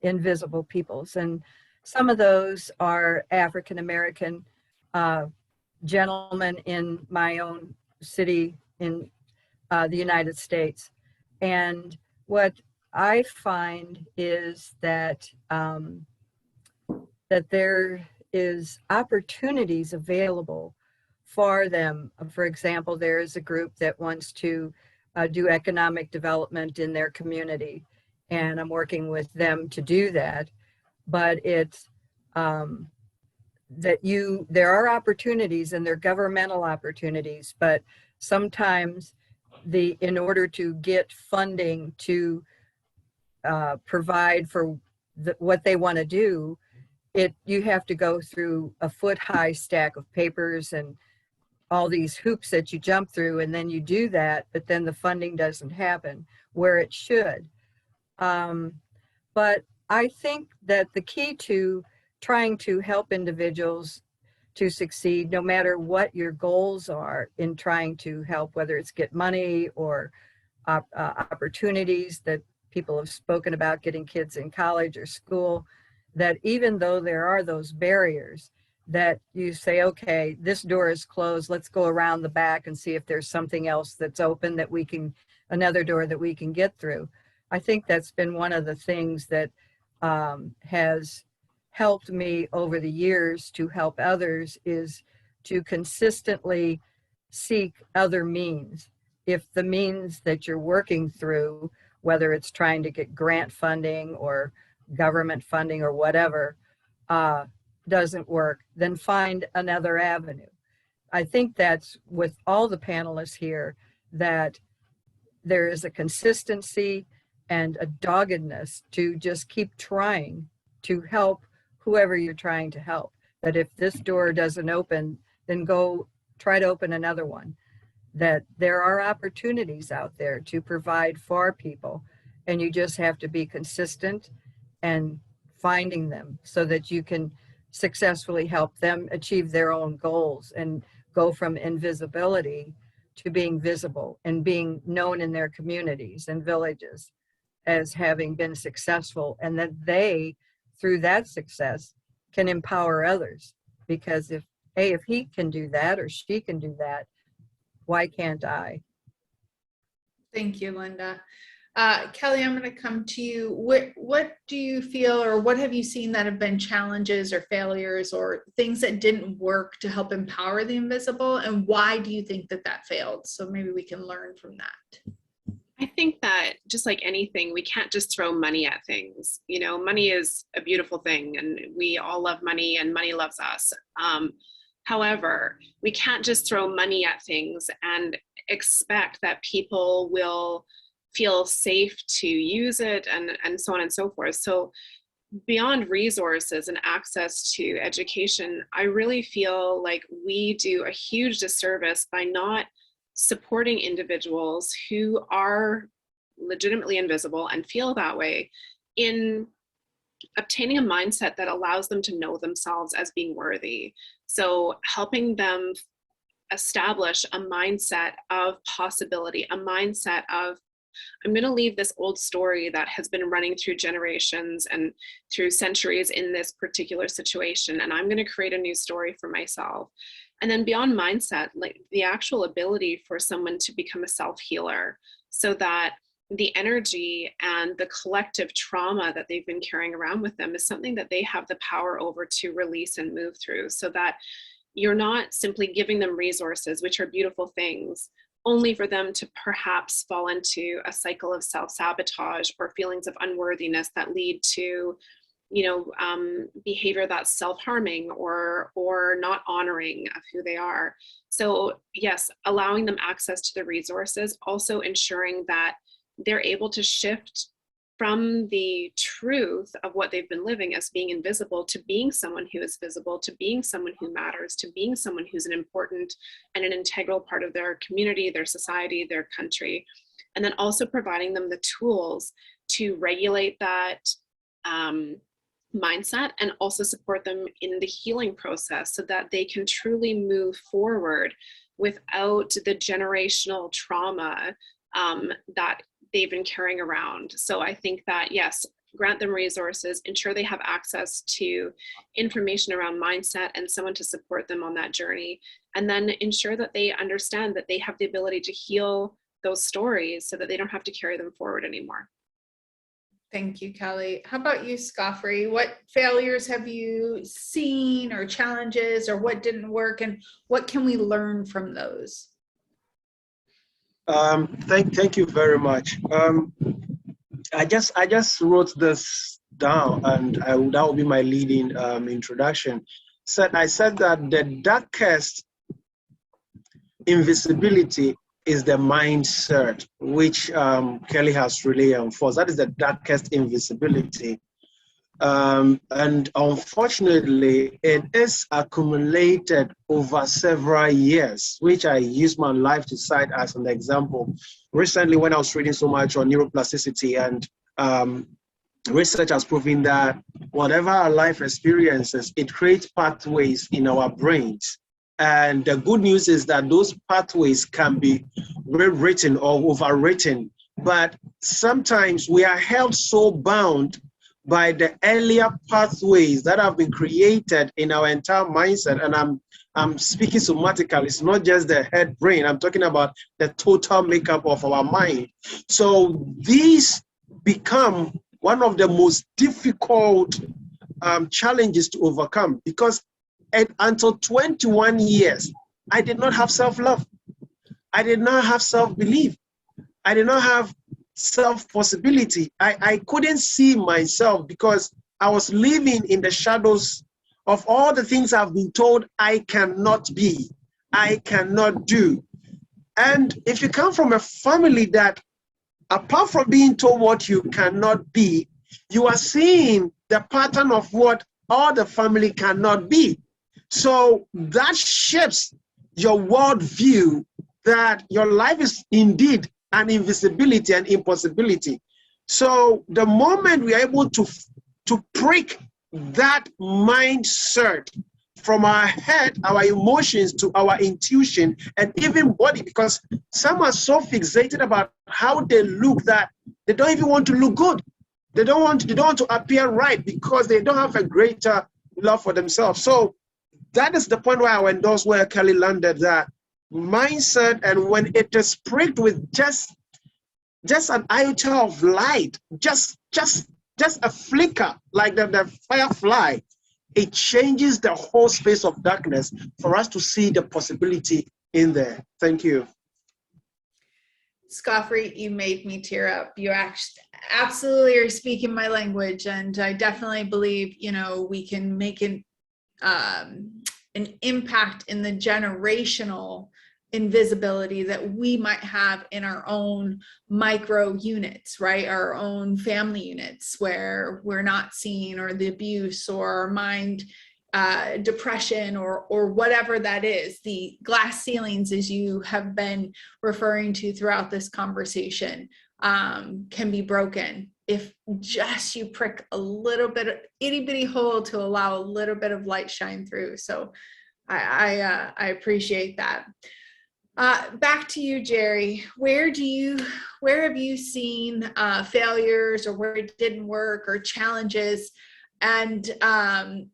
invisible peoples. And some of those are African-American gentlemen in my own city in the United States. And what I find is that that there is opportunities available for them. For example, there is a group that wants to do economic development in their community, and I'm working with them to do that. But it's that there are opportunities, and they're governmental opportunities, but sometimes in order to get funding to provide for what they want to do, you have to go through a foot-high stack of papers and all these hoops that you jump through, and then you do that, but then the funding doesn't happen where it should. But I think that the key to trying to help individuals to succeed, no matter what your goals are in trying to help, whether it's get money or opportunities that people have spoken about, getting kids in college or school, that even though there are those barriers, that you say, okay, this door is closed, let's go around the back and see if there's something else that's open that we can, another door that we can get through. I think that's been one of the things that has helped me over the years to help others, is to consistently seek other means. If the means that you're working through, whether it's trying to get grant funding or government funding or whatever, doesn't work, then find another avenue. I think that's with all the panelists here, that there is a consistency and a doggedness to just keep trying to help whoever you're trying to help. That if this door doesn't open, then go try to open another one. That there are opportunities out there to provide for people, and you just have to be consistent and finding them so that you can successfully help them achieve their own goals and go from invisibility to being visible and being known in their communities and villages as having been successful, and that they, through that success, can empower others. Because if he can do that or she can do that, why can't I? Thank you, Lynda. Kelly, I'm going to come to you. What do you feel, or what have you seen that have been challenges or failures or things that didn't work to help empower the invisible, and why do you think that that failed? So maybe we can learn from that. I think that just like anything, we can't just throw money at things. You know, money is a beautiful thing, and we all love money, and money loves us. However, we can't just throw money at things and expect that people will feel safe to use it, and so on and so forth. So beyond resources and access to education, I really feel like we do a huge disservice by not supporting individuals who are legitimately invisible and feel that way in obtaining a mindset that allows them to know themselves as being worthy. So helping them establish a mindset of possibility, a mindset of, I'm going to leave this old story that has been running through generations and through centuries in this particular situation, and I'm going to create a new story for myself. And then beyond mindset, like the actual ability for someone to become a self-healer, so that the energy and the collective trauma that they've been carrying around with them is something that they have the power over to release and move through, so that you're not simply giving them resources, which are beautiful things, only for them to perhaps fall into a cycle of self-sabotage or feelings of unworthiness that lead to, behavior that's self-harming or not honoring of who they are. So yes, allowing them access to the resources, also ensuring that they're able to shift from the truth of what they've been living as being invisible to being someone who is visible, to being someone who matters, to being someone who's an important and an integral part of their community, their society, their country. And then also providing them the tools to regulate that mindset, and also support them in the healing process so that they can truly move forward without the generational trauma that they've been carrying around. So I think that, yes, grant them resources, ensure they have access to information around mindset and someone to support them on that journey, and then ensure that they understand that they have the ability to heal those stories so that they don't have to carry them forward anymore. Thank you, Kelly. How about you, Scofray? What failures have you seen, or challenges, or what didn't work, and what can we learn from those? Thank you very much. I just wrote this down, and that will be my leading introduction. I said that the darkest invisibility is the mindset, which Kelly has really enforced. That is the darkest invisibility. And unfortunately, it is accumulated over several years, which I use my life to cite as an example. Recently, when I was reading so much on neuroplasticity and research has proven that whatever our life experiences, it creates pathways in our brains. And the good news is that those pathways can be rewritten or overwritten. But sometimes we are held so bound by the earlier pathways that have been created in our entire mindset. And I'm speaking somatically. It's not just the head brain. I'm talking about the total makeup of our mind. So these become one of the most difficult challenges to overcome, because until 21 years, I did not have self-love. I did not have self-belief. I did not have self-possibility. I couldn't see myself because I was living in the shadows of all the things I've been told I cannot be, I cannot do. And if you come from a family that, apart from being told what you cannot be, you are seeing the pattern of what all the family cannot be. So that shapes your worldview that your life is indeed an invisibility and impossibility. So the moment we are able to prick that mindset from our head, our emotions, to our intuition, and even body, because some are so fixated about how they look that they don't even want to look good. They don't want to appear right because they don't have a greater love for themselves. So that is the point where I will endorse where Kelly landed, that mindset, and when it is pricked with just an iota of light, just a flicker, like the firefly, it changes the whole space of darkness for us to see the possibility in there. Thank you. Scofray, you made me tear up. You absolutely are speaking my language, and I definitely believe, we can make an impact in the generational invisibility that we might have in our own micro units, right? Our own family units where we're not seen, or the abuse, or mind depression, or whatever that is. The glass ceilings, as you have been referring to throughout this conversation, can be broken if just you prick a little bit of itty bitty hole to allow a little bit of light shine through. So I appreciate that. Back to you, Jerry. Where have you seen failures, or where it didn't work, or challenges, and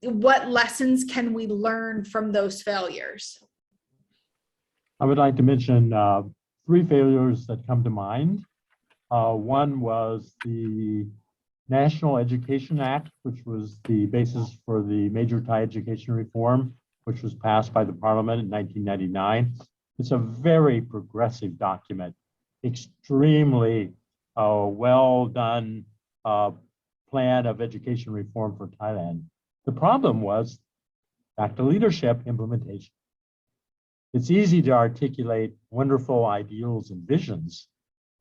what lessons can we learn from those failures? I would like to mention 3 failures that come to mind. One was the National Education Act, which was the basis for the Major Thai Education Reform, which was passed by the Parliament in 1999. It's a very progressive document, extremely well done plan of education reform for Thailand. The problem was back to leadership implementation. It's easy to articulate wonderful ideals and visions,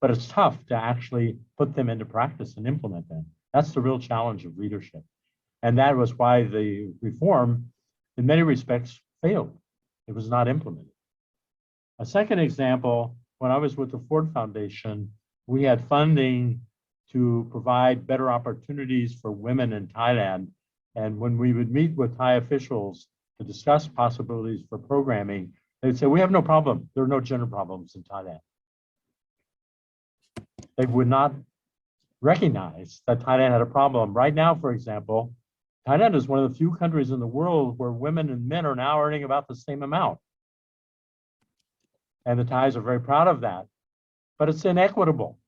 but it's tough to actually put them into practice and implement them. That's the real challenge of leadership. And that was why the reform, in many respects, failed. It was not implemented. A second example, when I was with the Ford Foundation, we had funding to provide better opportunities for women in Thailand. And when we would meet with Thai officials to discuss possibilities for programming, they'd say, we have no problem. There are no gender problems in Thailand. They would not recognize that Thailand had a problem. Right now, for example, Thailand is one of the few countries in the world where women and men are now earning about the same amount. And the Thais are very proud of that. But it's inequitable.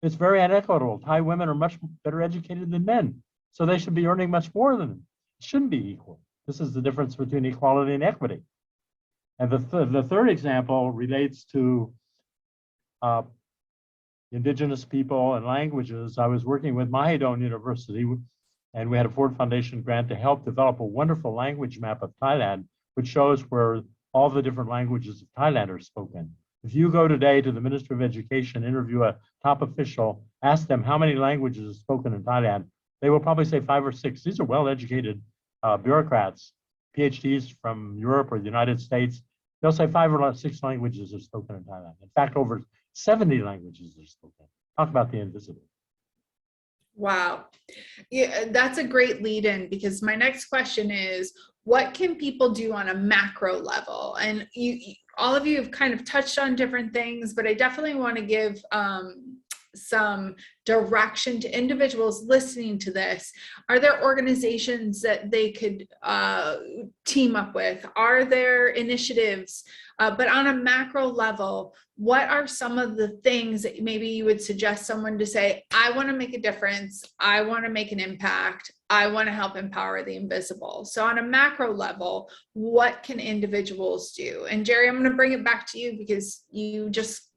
It's very inequitable. Thai women are much better educated than men, so they should be earning much more than them. It shouldn't be equal. This is the difference between equality and equity. And the third example relates to indigenous people and languages. I was working with Mahidol University, and we had a Ford Foundation grant to help develop a wonderful language map of Thailand, which shows where all the different languages of Thailand are spoken. If you go today to the Ministry of Education, interview a top official, ask them how many languages are spoken in Thailand, they will probably say 5 or 6. These are well-educated bureaucrats, PhDs from Europe or the United States. They'll say 5 or 6 languages are spoken in Thailand. In fact, over 70 languages are spoken. Talk about the invisible. Wow. Yeah, that's a great lead in, because my next question is, what can people do on a macro level? And all of you have kind of touched on different things, but I definitely want to give some direction to individuals listening to this. Are there organizations that they could team up with? Are there initiatives? But on a macro level, what are some of the things that maybe you would suggest someone to say, I want to make a difference, I want to make an impact, I want to help empower the invisible? So on a macro level, what can individuals do? And Jerry, I'm going to bring it back to you, because you just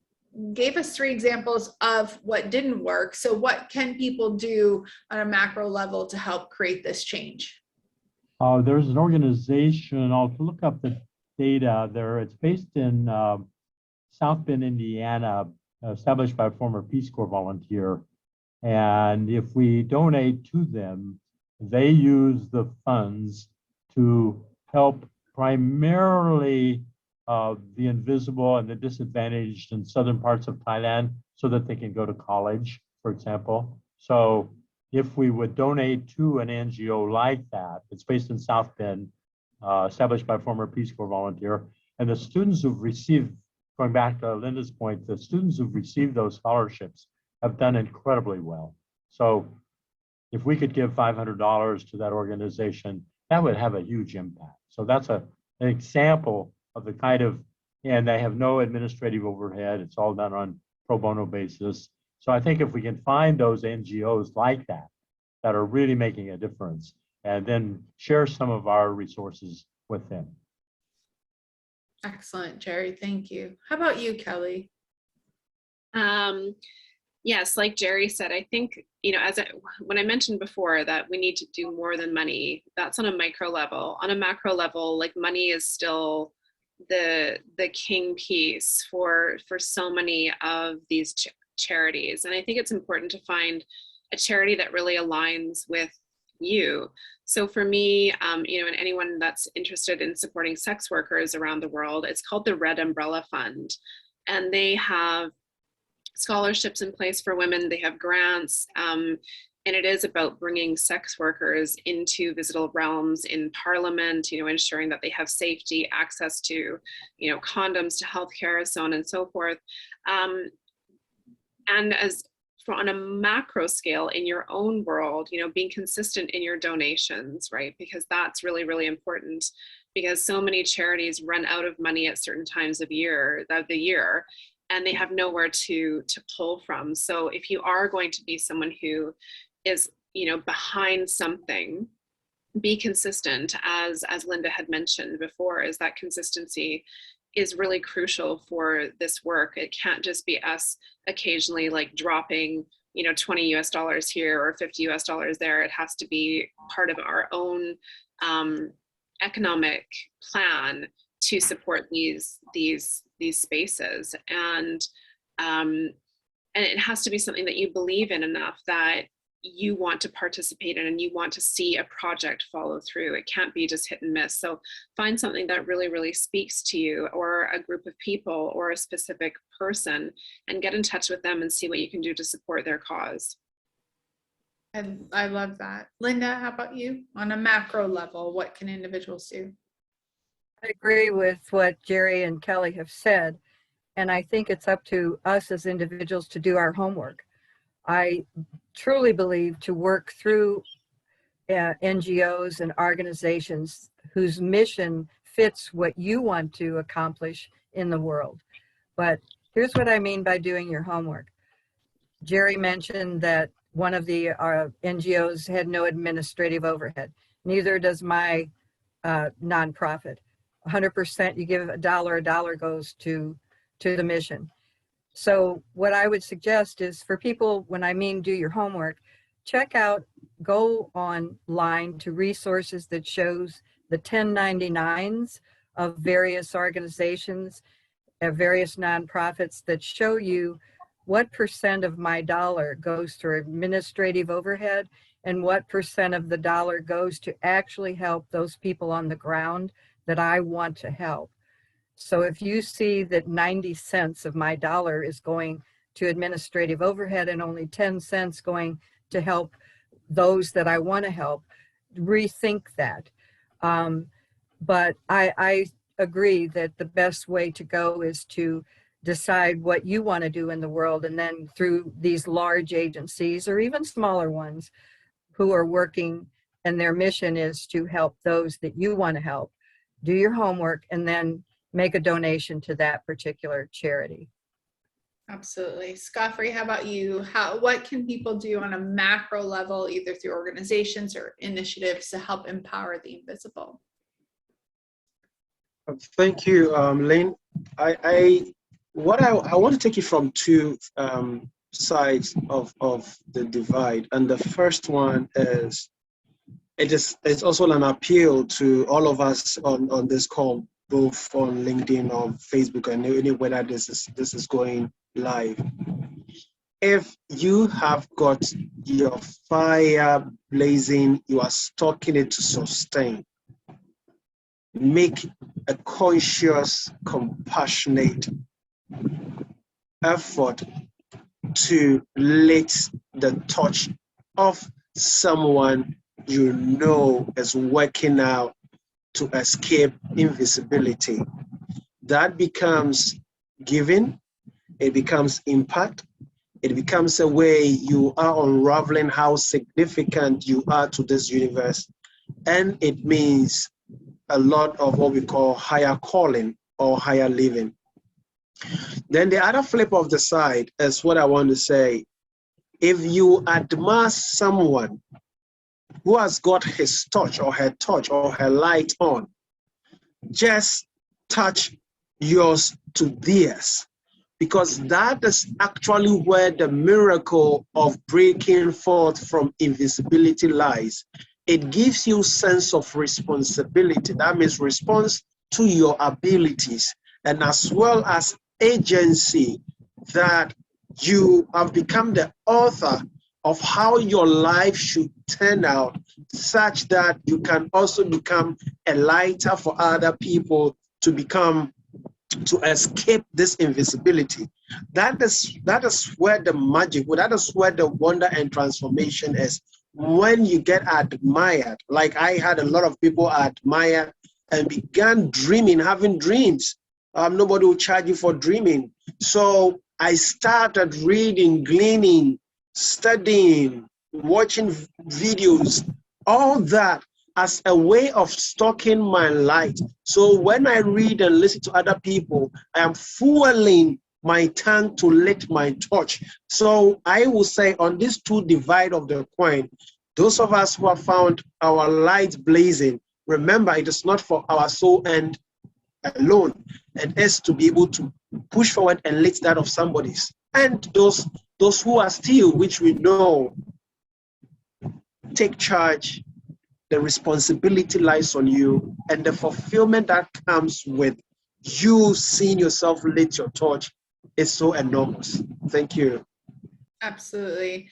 gave us 3 examples of what didn't work. So what can people do on a macro level to help create this change? There's an organization, I'll look up the data there. It's based in South Bend, Indiana, established by a former Peace Corps volunteer. And if we donate to them, they use the funds to help primarily the invisible and the disadvantaged in southern parts of Thailand, so that they can go to college, for example. So if we would donate to an NGO like that, it's based in South Bend, established by a former Peace Corps volunteer, and the students who've received, going back to Lynda's point, the students who've received those scholarships have done incredibly well. So if we could give $500 to that organization, that would have a huge impact. So that's an example of the kind of, and they have no administrative overhead. It's all done on pro bono basis. So I think if we can find those NGOs like that, that are really making a difference, and then share some of our resources with them. Excellent, Jerry. Thank you. How about you, Kelly? Yes, like Jerry said, I think, when I mentioned before that we need to do more than money, that's on a micro level. On a macro level, like, money is still the king piece for so many of these charities. And I think it's important to find a charity that really aligns with you. So for me, and anyone that's interested in supporting sex workers around the world, it's called the Red Umbrella Fund. And they have scholarships in place for women. They have grants. And it is about bringing sex workers into visible realms in Parliament, ensuring that they have safety, access to, condoms, to healthcare, so on and so forth. And on a macro scale in your own world, being consistent in your donations, right? Because that's really, really important, because so many charities run out of money at certain times of the year, and they have nowhere to pull from. So if you are going to be someone who is, behind something, be consistent. As Lynda had mentioned before, is that consistency is really crucial for this work. It can't just be us occasionally like dropping, $20 US here or $50 US there. It has to be part of our own economic plan to support these spaces. And it has to be something that you believe in enough that you want to participate in and you want to see a project follow through. It can't be just hit and miss. So find something that really, really speaks to you, or a group of people, or a specific person, and get in touch with them and see what you can do to support their cause. And I love that. Lynda, how about you? On a macro level, what can individuals do? I agree with what Jerry and Kelly have said. And I think it's up to us as individuals to do our homework. I truly believe to work through NGOs and organizations whose mission fits what you want to accomplish in the world. But here's what I mean by doing your homework. Jerry mentioned that one of the NGOs had no administrative overhead. Neither does my nonprofit. 100%, you give a dollar goes to the mission. So what I would suggest is for people, when I mean do your homework, check out, go online to resources that shows the 1099s of various organizations, various nonprofits that show you what % of my dollar goes to administrative overhead and what % of the dollar goes to actually help those people on the ground that I want to help. So if you see that 90 cents of my dollar is going to administrative overhead and only 10 cents going to help those that I want to help, rethink that. But I agree that the best way to go is to decide what you want to do in the world, and then through these large agencies or even smaller ones who are working and their mission is to help those that you want to help, do your homework and then make a donation to that particular charity. Absolutely. Scofray, how about you? What can people do on a macro level, either through organizations or initiatives, to help empower the invisible? Thank you, Lynn. I want to take it from two sides of the divide, and the first one is it's also an appeal to all of us on this call, both on LinkedIn or Facebook, and anywhere that this is going live. If you have got your fire blazing, you are stoking it to sustain. Make a conscious, compassionate effort to lit the touch of someone you know is working out to escape invisibility. That becomes giving, it becomes impact, it becomes a way you are unraveling how significant you are to this universe, and it means a lot of what we call higher calling or higher living. Then the other flip of the side is what I want to say. If you admire someone who has got his touch or her light on, just touch yours to theirs, because that is actually where the miracle of breaking forth from invisibility lies. It gives you sense of responsibility. That means response to your abilities, and as well as agency, that you have become the author of how your life should turn out, such that you can also become a lighter for other people to escape this invisibility. That is where the magic, that is where the wonder and transformation is. When you get admired, like I had a lot of people admire and began dreaming, having dreams. Nobody will charge you for dreaming. So I started reading, gleaning, studying, watching videos, all that as a way of stoking my light. So when I read and listen to other people, I am fueling my tank to lit my torch. So I will say on these two divide of the coin, those of us who have found our light blazing, remember it is not for our soul end alone. It is to be able to push forward and lit that of somebody's. And those who are still, which we know, take charge. The responsibility lies on you, and the fulfillment that comes with you seeing yourself lit your torch is so enormous. Thank you. Absolutely.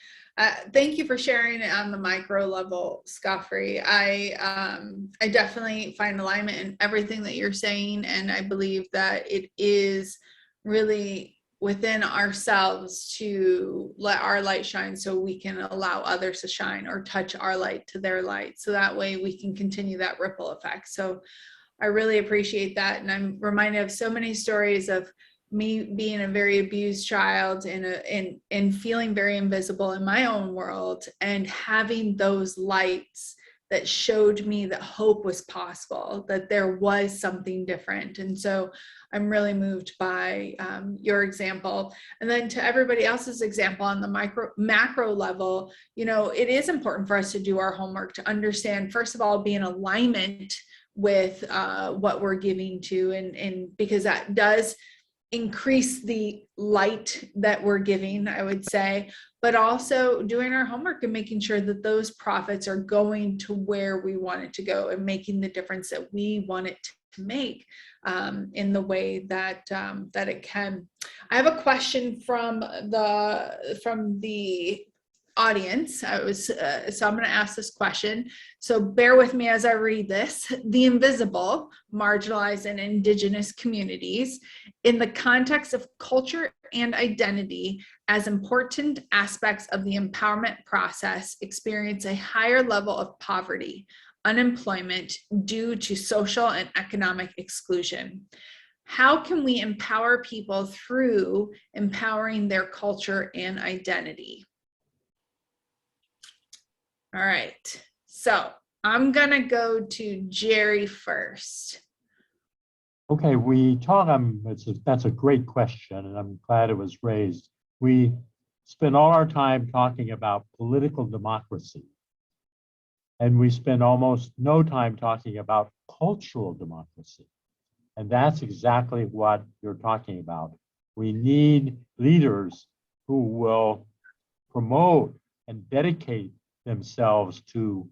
Thank you for sharing it on the micro level, Scofray. I definitely find alignment in everything that you're saying, and I believe that it is really within ourselves to let our light shine so we can allow others to shine, or touch our light to their light, so that way we can continue that ripple effect. So I really appreciate that, and I'm reminded of so many stories of me being a very abused child and feeling very invisible in my own world, and having those lights that showed me that hope was possible, that there was something different. And so I'm really moved by your example. And then to everybody else's example on the macro level, it is important for us to do our homework, to understand, first of all, be in alignment with what we're giving to, and because that does increase the light that we're giving, I would say, but also doing our homework and making sure that those profits are going to where we want it to go, and making the difference that we want it to make in the way that it can. I have a question from the audience. So I'm going to ask this question. So bear with me as I read this. The invisible, marginalized, and indigenous communities in the context of culture and identity as important aspects of the empowerment process experience a higher level of poverty, unemployment due to social and economic exclusion. How can we empower people through empowering their culture and identity? All right, so I'm gonna go to Jerry first. Okay, that's a great question, and I'm glad it was raised. We spend all our time talking about political democracy, and we spend almost no time talking about cultural democracy. And that's exactly what you're talking about. We need leaders who will promote and dedicate themselves to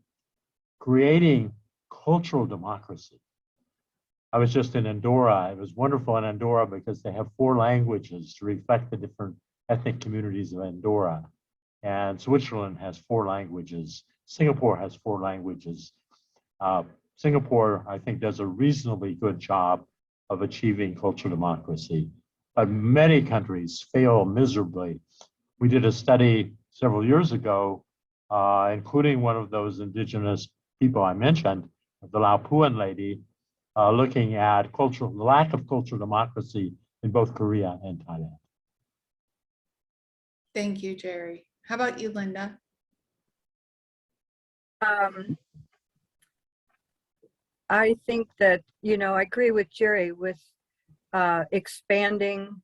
creating cultural democracy. I was just in Andorra. It was wonderful in Andorra because they have 4 languages to reflect the different ethnic communities of Andorra. And Switzerland has 4 languages. Singapore has 4 languages. Singapore, I think, does a reasonably good job of achieving cultural democracy, but many countries fail miserably. We did a study several years ago, including one of those indigenous people I mentioned, the Laopuan lady, looking at the lack of cultural democracy in both Korea and Thailand. Thank you, Jerry. How about you, Lynda? I think that, I agree with Jerry with expanding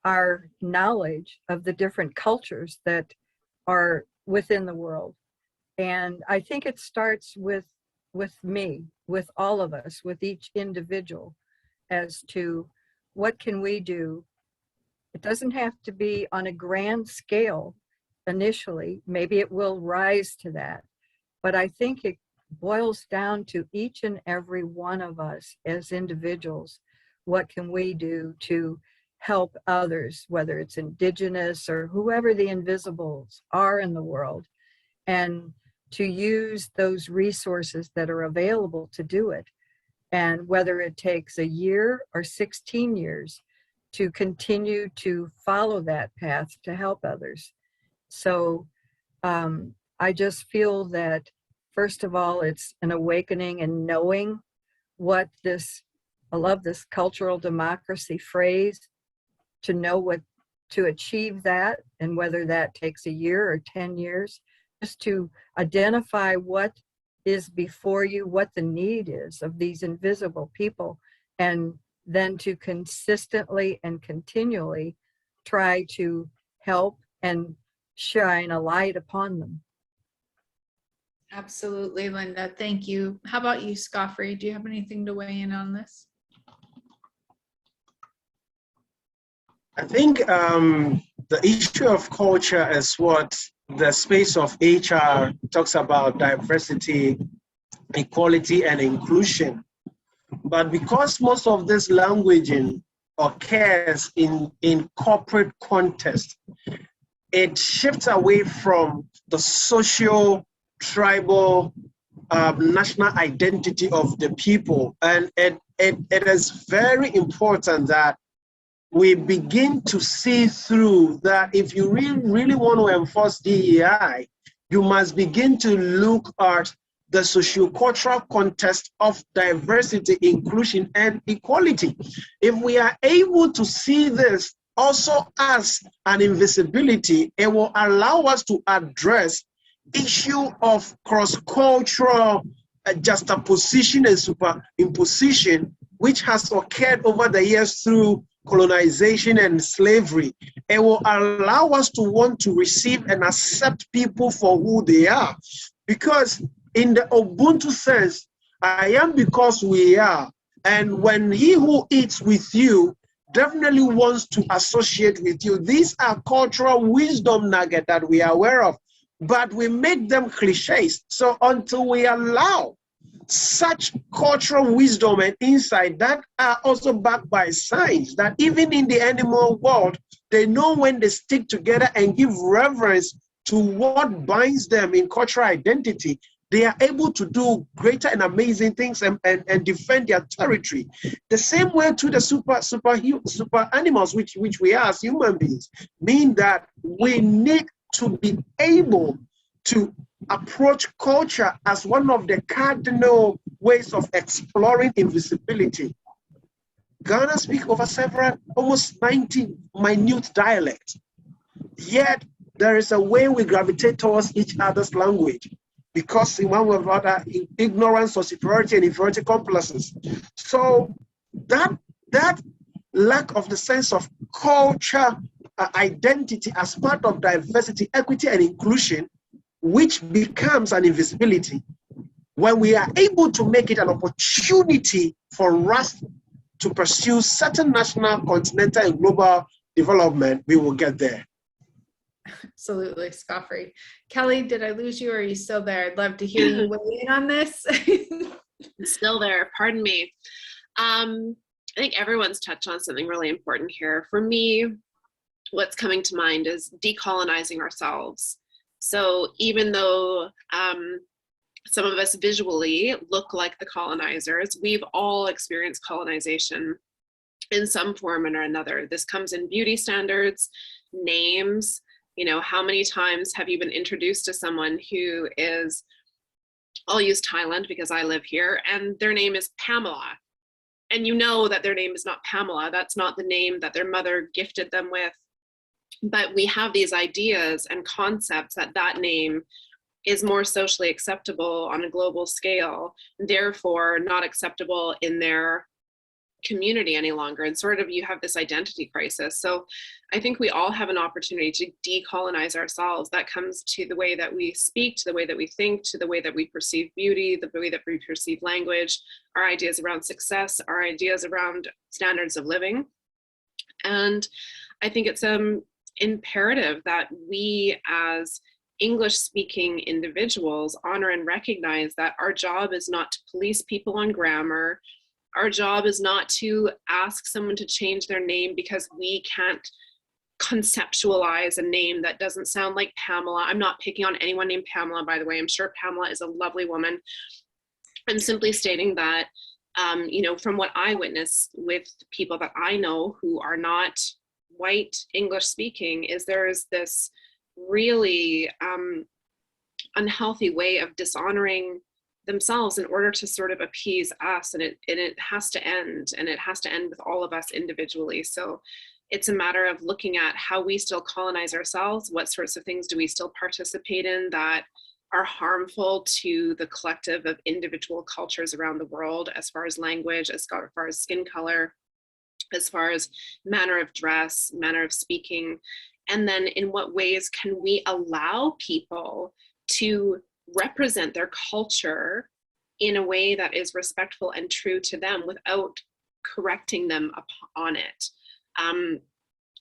our knowledge of the different cultures that are within the world. And I think it starts with me, with all of us, with each individual, as to what can we do. It doesn't have to be on a grand scale initially. Maybe it will rise to that. But I think it boils down to each and every one of us as individuals. What can we do to help others, whether it's indigenous or whoever the invisibles are in the world, and to use those resources that are available to do it. And whether it takes a year or 16 years to continue to follow that path to help others. So I just feel that, first of all, it's an awakening and knowing what this, I love this cultural democracy phrase, to know what to achieve that, and whether that takes a year or 10 years, just to identify what is before you, what the need is of these invisible people, and then to consistently and continually try to help and shine a light upon them. Absolutely, Lynda. Thank you. How about you, Scofray? Do you have anything to weigh in on this? I think the issue of culture is what the space of HR talks about: diversity, equality, and inclusion. But because most of this languaging occurs in corporate context, it shifts away from the social, tribal, national identity of the people. And it is very important that we begin to see through that. If you really want to enforce DEI, you must begin to look at the socio-cultural context of diversity, inclusion, and equality. If we are able to see this also as an invisibility, it will allow us to address issue of cross-cultural juxtaposition and superimposition, which has occurred over the years through colonization and slavery. It will allow us to want to receive and accept people for who they are. Because in the Ubuntu sense, I am because we are. And when he who eats with you definitely wants to associate with you, these are cultural wisdom nuggets that we are aware of, but we make them cliches. So until we allow such cultural wisdom and insight that are also backed by science, that even in the animal world, they know when they stick together and give reverence to what binds them in cultural identity, they are able to do greater and amazing things and defend their territory. The same way to the super animals, which we are as human beings, mean that we need to be able to approach culture as one of the cardinal ways of exploring invisibility. Ghana speaks over almost 90 minute dialects, yet there is a way we gravitate towards each other's language, because in one way or other, ignorance or superiority and inferiority complexes. So that lack of the sense of culture identity as part of diversity, equity, and inclusion, which becomes an invisibility, when we are able to make it an opportunity for us to pursue certain national, continental, and global development, we will get there. Absolutely, Scofray. Kelly, did I lose you or are you still there? I'd love to hear you weigh in on this. I'm still there, pardon me. I think everyone's touched on something really important here. For me, what's coming to mind is decolonizing ourselves. So even though some of us visually look like the colonizers, we've all experienced colonization in some form or another. This comes in beauty standards, names. You know, how many times have you been introduced to someone who is, I'll use Thailand because I live here, and their name is Pamela. And you know that their name is not Pamela. That's not the name that their mother gifted them with. But we have these ideas and concepts that that name is more socially acceptable on a global scale, therefore not acceptable in their community any longer. And sort of you have this identity crisis. So I think we all have an opportunity to decolonize ourselves. That comes to the way that we speak, to the way that we think, to the way that we perceive beauty, the way that we perceive language, our ideas around success, our ideas around standards of living. And I think it's imperative that we as English-speaking individuals honor and recognize that our job is not to police people on grammar. Our job is not to ask someone to change their name because we can't conceptualize a name that doesn't sound like Pamela. I'm not picking on anyone named Pamela, by the way. I'm sure Pamela is a lovely woman. I'm simply stating that, you know, from what I witness with people that I know who are not white English speaking, is there is this really unhealthy way of dishonoring themselves in order to sort of appease us, and it has to end, and it has to end with all of us individually. So it's a matter of looking at how we still colonize ourselves. What sorts of things do we still participate in that are harmful to the collective of individual cultures around the world, as far as language, as far as skin color, as far as manner of dress, manner of speaking. And then in what ways can we allow people to represent their culture in a way that is respectful and true to them without correcting them on it.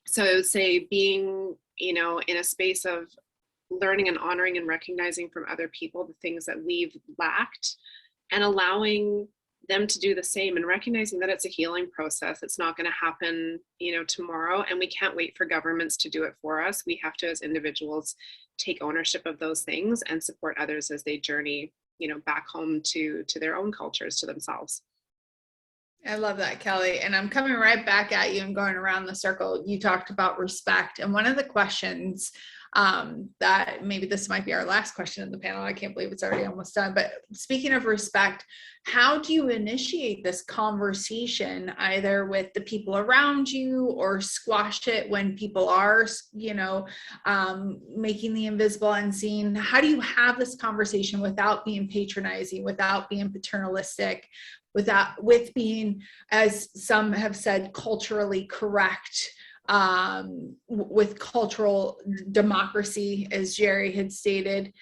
So I would say being, you know, in a space of learning and honoring and recognizing from other people the things that we've lacked, and allowing them to do the same, and recognizing that it's a healing process. It's not going to happen, you know, tomorrow, and we can't wait for governments to do it for us. We have to, as individuals, take ownership of those things and support others as they journey, you know, back home to their own cultures, to themselves. I love that, Kelly. And I'm coming right back at you and going around the circle. You talked about respect. And one of the questions that maybe this might be our last question in the panel. I can't believe it's already almost done. But speaking of respect, how do you initiate this conversation, either with the people around you or squash it when people are, you know, making the invisible unseen? How do you have this conversation without being patronizing, without being paternalistic, with being, as some have said, culturally correct, with cultural democracy, as Jerry had stated?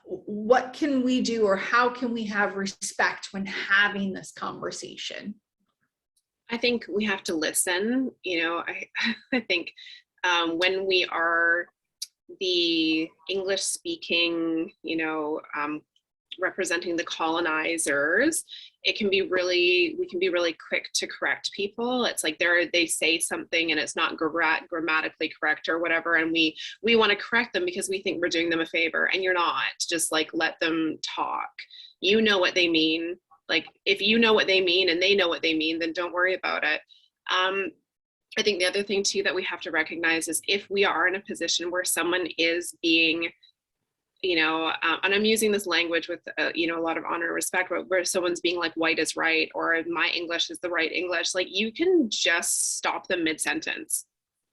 What can we do, or how can we have respect when having this conversation? I think we have to listen. You know, I think when we are the English speaking, you know, representing the colonizers, it can be we can be really quick to correct people. It's like they say something and it's not grammatically correct or whatever, and we want to correct them because we think we're doing them a favor, and you're not. Just like let them talk. You know what they mean. Like if you know what they mean and they know what they mean, then don't worry about it. I think the other thing too that we have to recognize is if we are in a position where someone is being, and I'm using this language with, a lot of honor and respect, but where someone's being like white is right, or my English is the right English, like you can just stop them mid-sentence.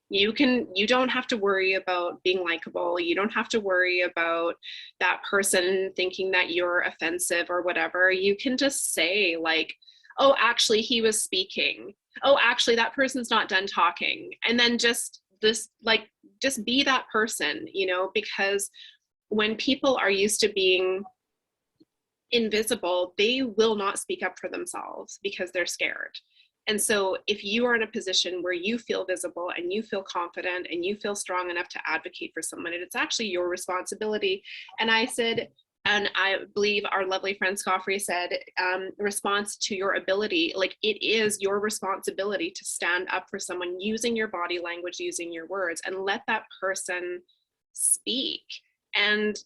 You don't have to worry about being likable. You don't have to worry about that person thinking that you're offensive or whatever. You can just say like, oh, actually he was speaking. Oh, actually that person's not done talking. And then just be that person, because when people are used to being invisible, they will not speak up for themselves because they're scared. And so if you are in a position where you feel visible and you feel confident and you feel strong enough to advocate for someone, and it's actually your responsibility. And I said, and I believe our lovely friend Scofray said, response to your ability, like it is your responsibility to stand up for someone using your body language, using your words, and let that person speak. And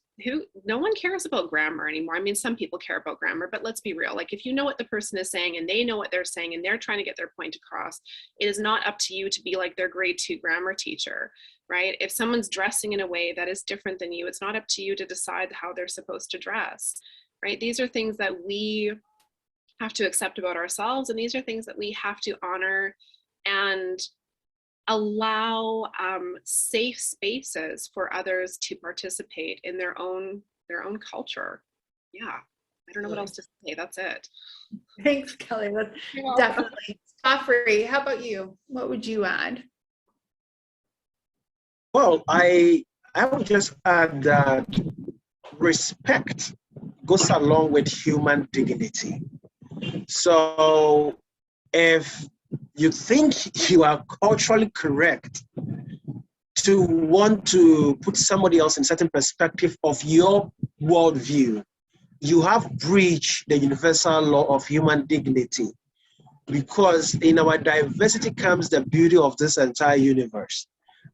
no one cares about grammar anymore. I mean, some people care about grammar, but let's be real. Like if you know what the person is saying and they know what they're saying and they're trying to get their point across, it is not up to you to be like their grade 2 grammar teacher, right? If someone's dressing in a way that is different than you, it's not up to you to decide how they're supposed to dress, right? These are things that we have to accept about ourselves. And these are things that we have to honor and allow safe spaces for others to participate in their own culture. Yeah, I don't know what else to say. That's it. Thanks, Kelly. Definitely. Scofray, how about you? What would you add? Well, I would just add that respect goes along with human dignity. So if you think you are culturally correct to want to put somebody else in a certain perspective of your worldview, you have breached the universal law of human dignity, because in our diversity comes the beauty of this entire universe.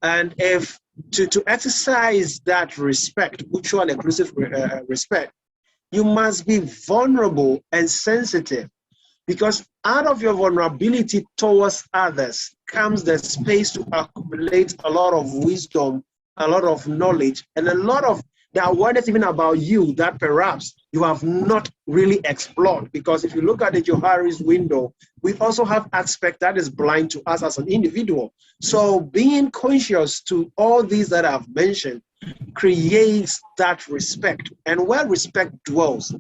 And if to exercise that respect, mutual and inclusive respect, you must be vulnerable and sensitive, because out of your vulnerability towards others comes the space to accumulate a lot of wisdom, a lot of knowledge, and a lot of the awareness even about you that perhaps you have not really explored. Because if you look at the Johari's window, we also have aspect that is blind to us as an individual. So being conscious to all these that I've mentioned creates that respect. And where respect dwells,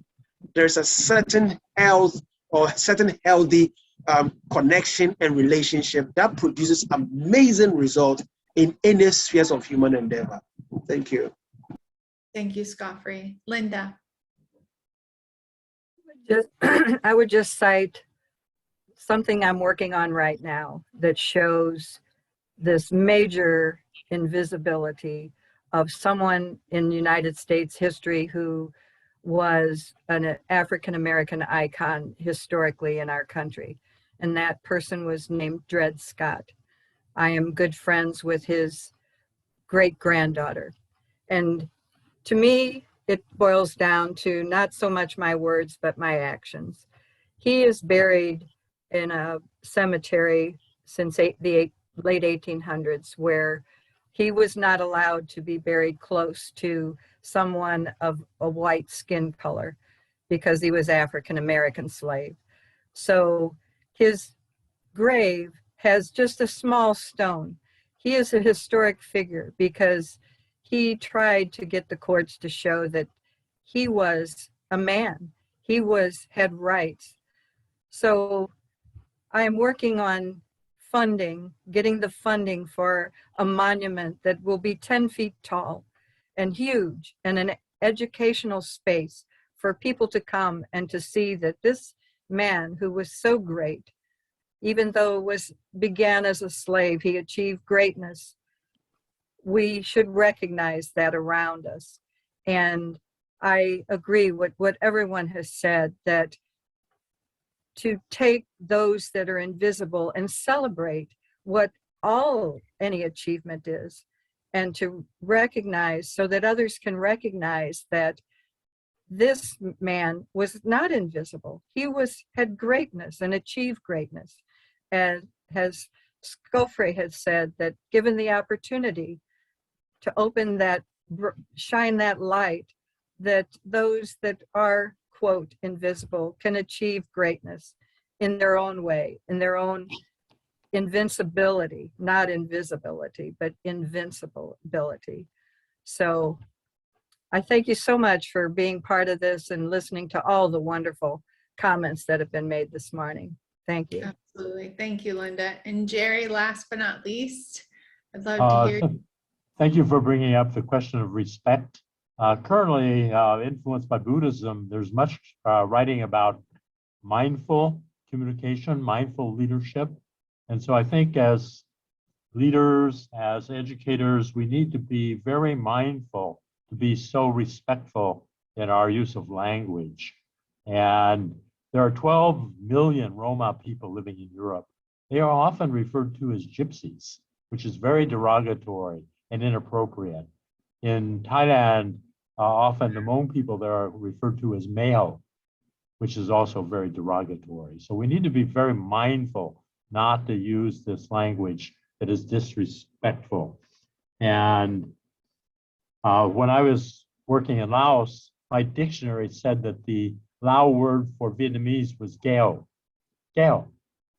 there's a certain health or a certain healthy connection and relationship that produces amazing results in any spheres of human endeavor. Thank you. Thank you, Scofray. Lynda. I would just cite something I'm working on right now that shows this major invisibility of someone in United States history who was an African-American icon historically in our country. And that person was named Dred Scott. I am good friends with his great-granddaughter. And to me, it boils down to not so much my words, but my actions. He is buried in a cemetery since the late 1800s, where he was not allowed to be buried close to someone of a white skin color because he was African-American slave. So his grave has just a small stone. He is a historic figure because he tried to get the courts to show that he was a man. He had rights. So I am working on getting the funding for a monument that will be 10 feet tall and huge, and an educational space for people to come and to see that this man who was so great, even though began as a slave, he achieved greatness. We should recognize that around us. And I agree with what everyone has said, that to take those that are invisible and celebrate what any achievement is, and to recognize, so that others can recognize that this man was not invisible. He had greatness and achieved greatness. And as Scofray has said, that given the opportunity to open that, shine that light, that those that are, quote, invisible can achieve greatness in their own way, in their own invincibility, not invisibility, but invincibility. So I thank you so much for being part of this and listening to all the wonderful comments that have been made this morning. Thank you. Absolutely. Thank you, Lynda. And Jerry, last but not least, I'd love to hear you. Thank you for bringing up the question of respect. Currently, influenced by Buddhism, there's much writing about mindful communication, mindful leadership. And so I think as leaders, as educators, we need to be very mindful to be so respectful in our use of language. And there are 12 million Roma people living in Europe. They are often referred to as gypsies, which is very derogatory and inappropriate. In Thailand, often the Hmong people there are referred to as meo, which is also very derogatory. So we need to be very mindful not to use this language that is disrespectful. And when I was working in Laos, my dictionary said that the Lao word for Vietnamese was gao, gao.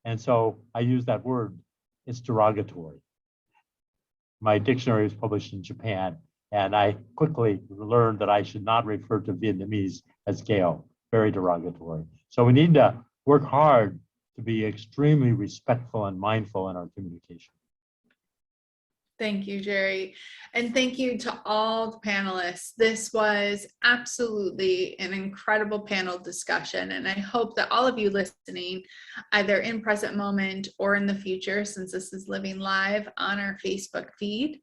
And so I used that word. It's derogatory. My dictionary was published in Japan, and I quickly learned that I should not refer to Vietnamese as gao, very derogatory. So we need to work hard to be extremely respectful and mindful in our communication. Thank you, Jerry. And thank you to all the panelists. This was absolutely an incredible panel discussion. And I hope that all of you listening, either in present moment or in the future, since this is living live on our Facebook feed,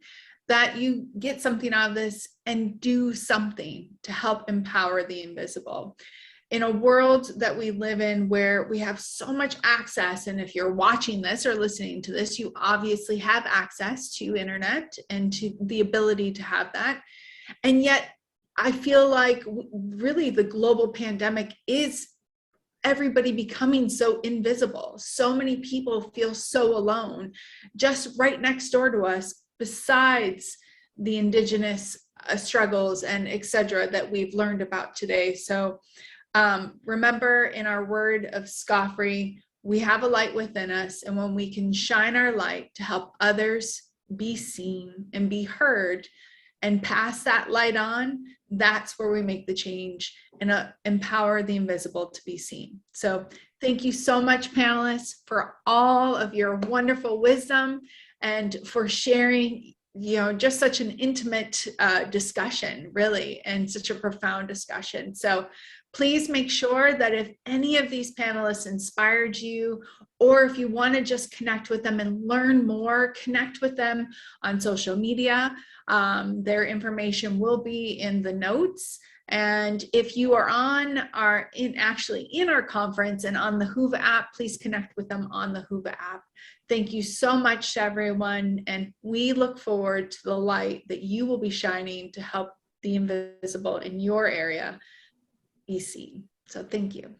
that you get something out of this and do something to help empower the invisible. In a world that we live in where we have so much access, and if you're watching this or listening to this, you obviously have access to internet and to the ability to have that. And yet I feel like really the global pandemic is everybody becoming so invisible. So many people feel so alone just right next door to us, besides the indigenous struggles and etc. that we've learned about today. So remember, in our word of Scofray, we have a light within us, and when we can shine our light to help others be seen and be heard and pass that light on, that's where we make the change and empower the invisible to be seen. So thank you so much, panelists, for all of your wonderful wisdom and for sharing, you know, just such an intimate discussion, really, and such a profound discussion. So please make sure that if any of these panelists inspired you, or if you want to just connect with them and learn more, connect with them on social media. Their information will be in the notes. And if you are actually in our conference and on the Whova app, please connect with them on the Whova app. Thank you so much to everyone. And we look forward to the light that you will be shining to help the invisible in your area be seen. So thank you.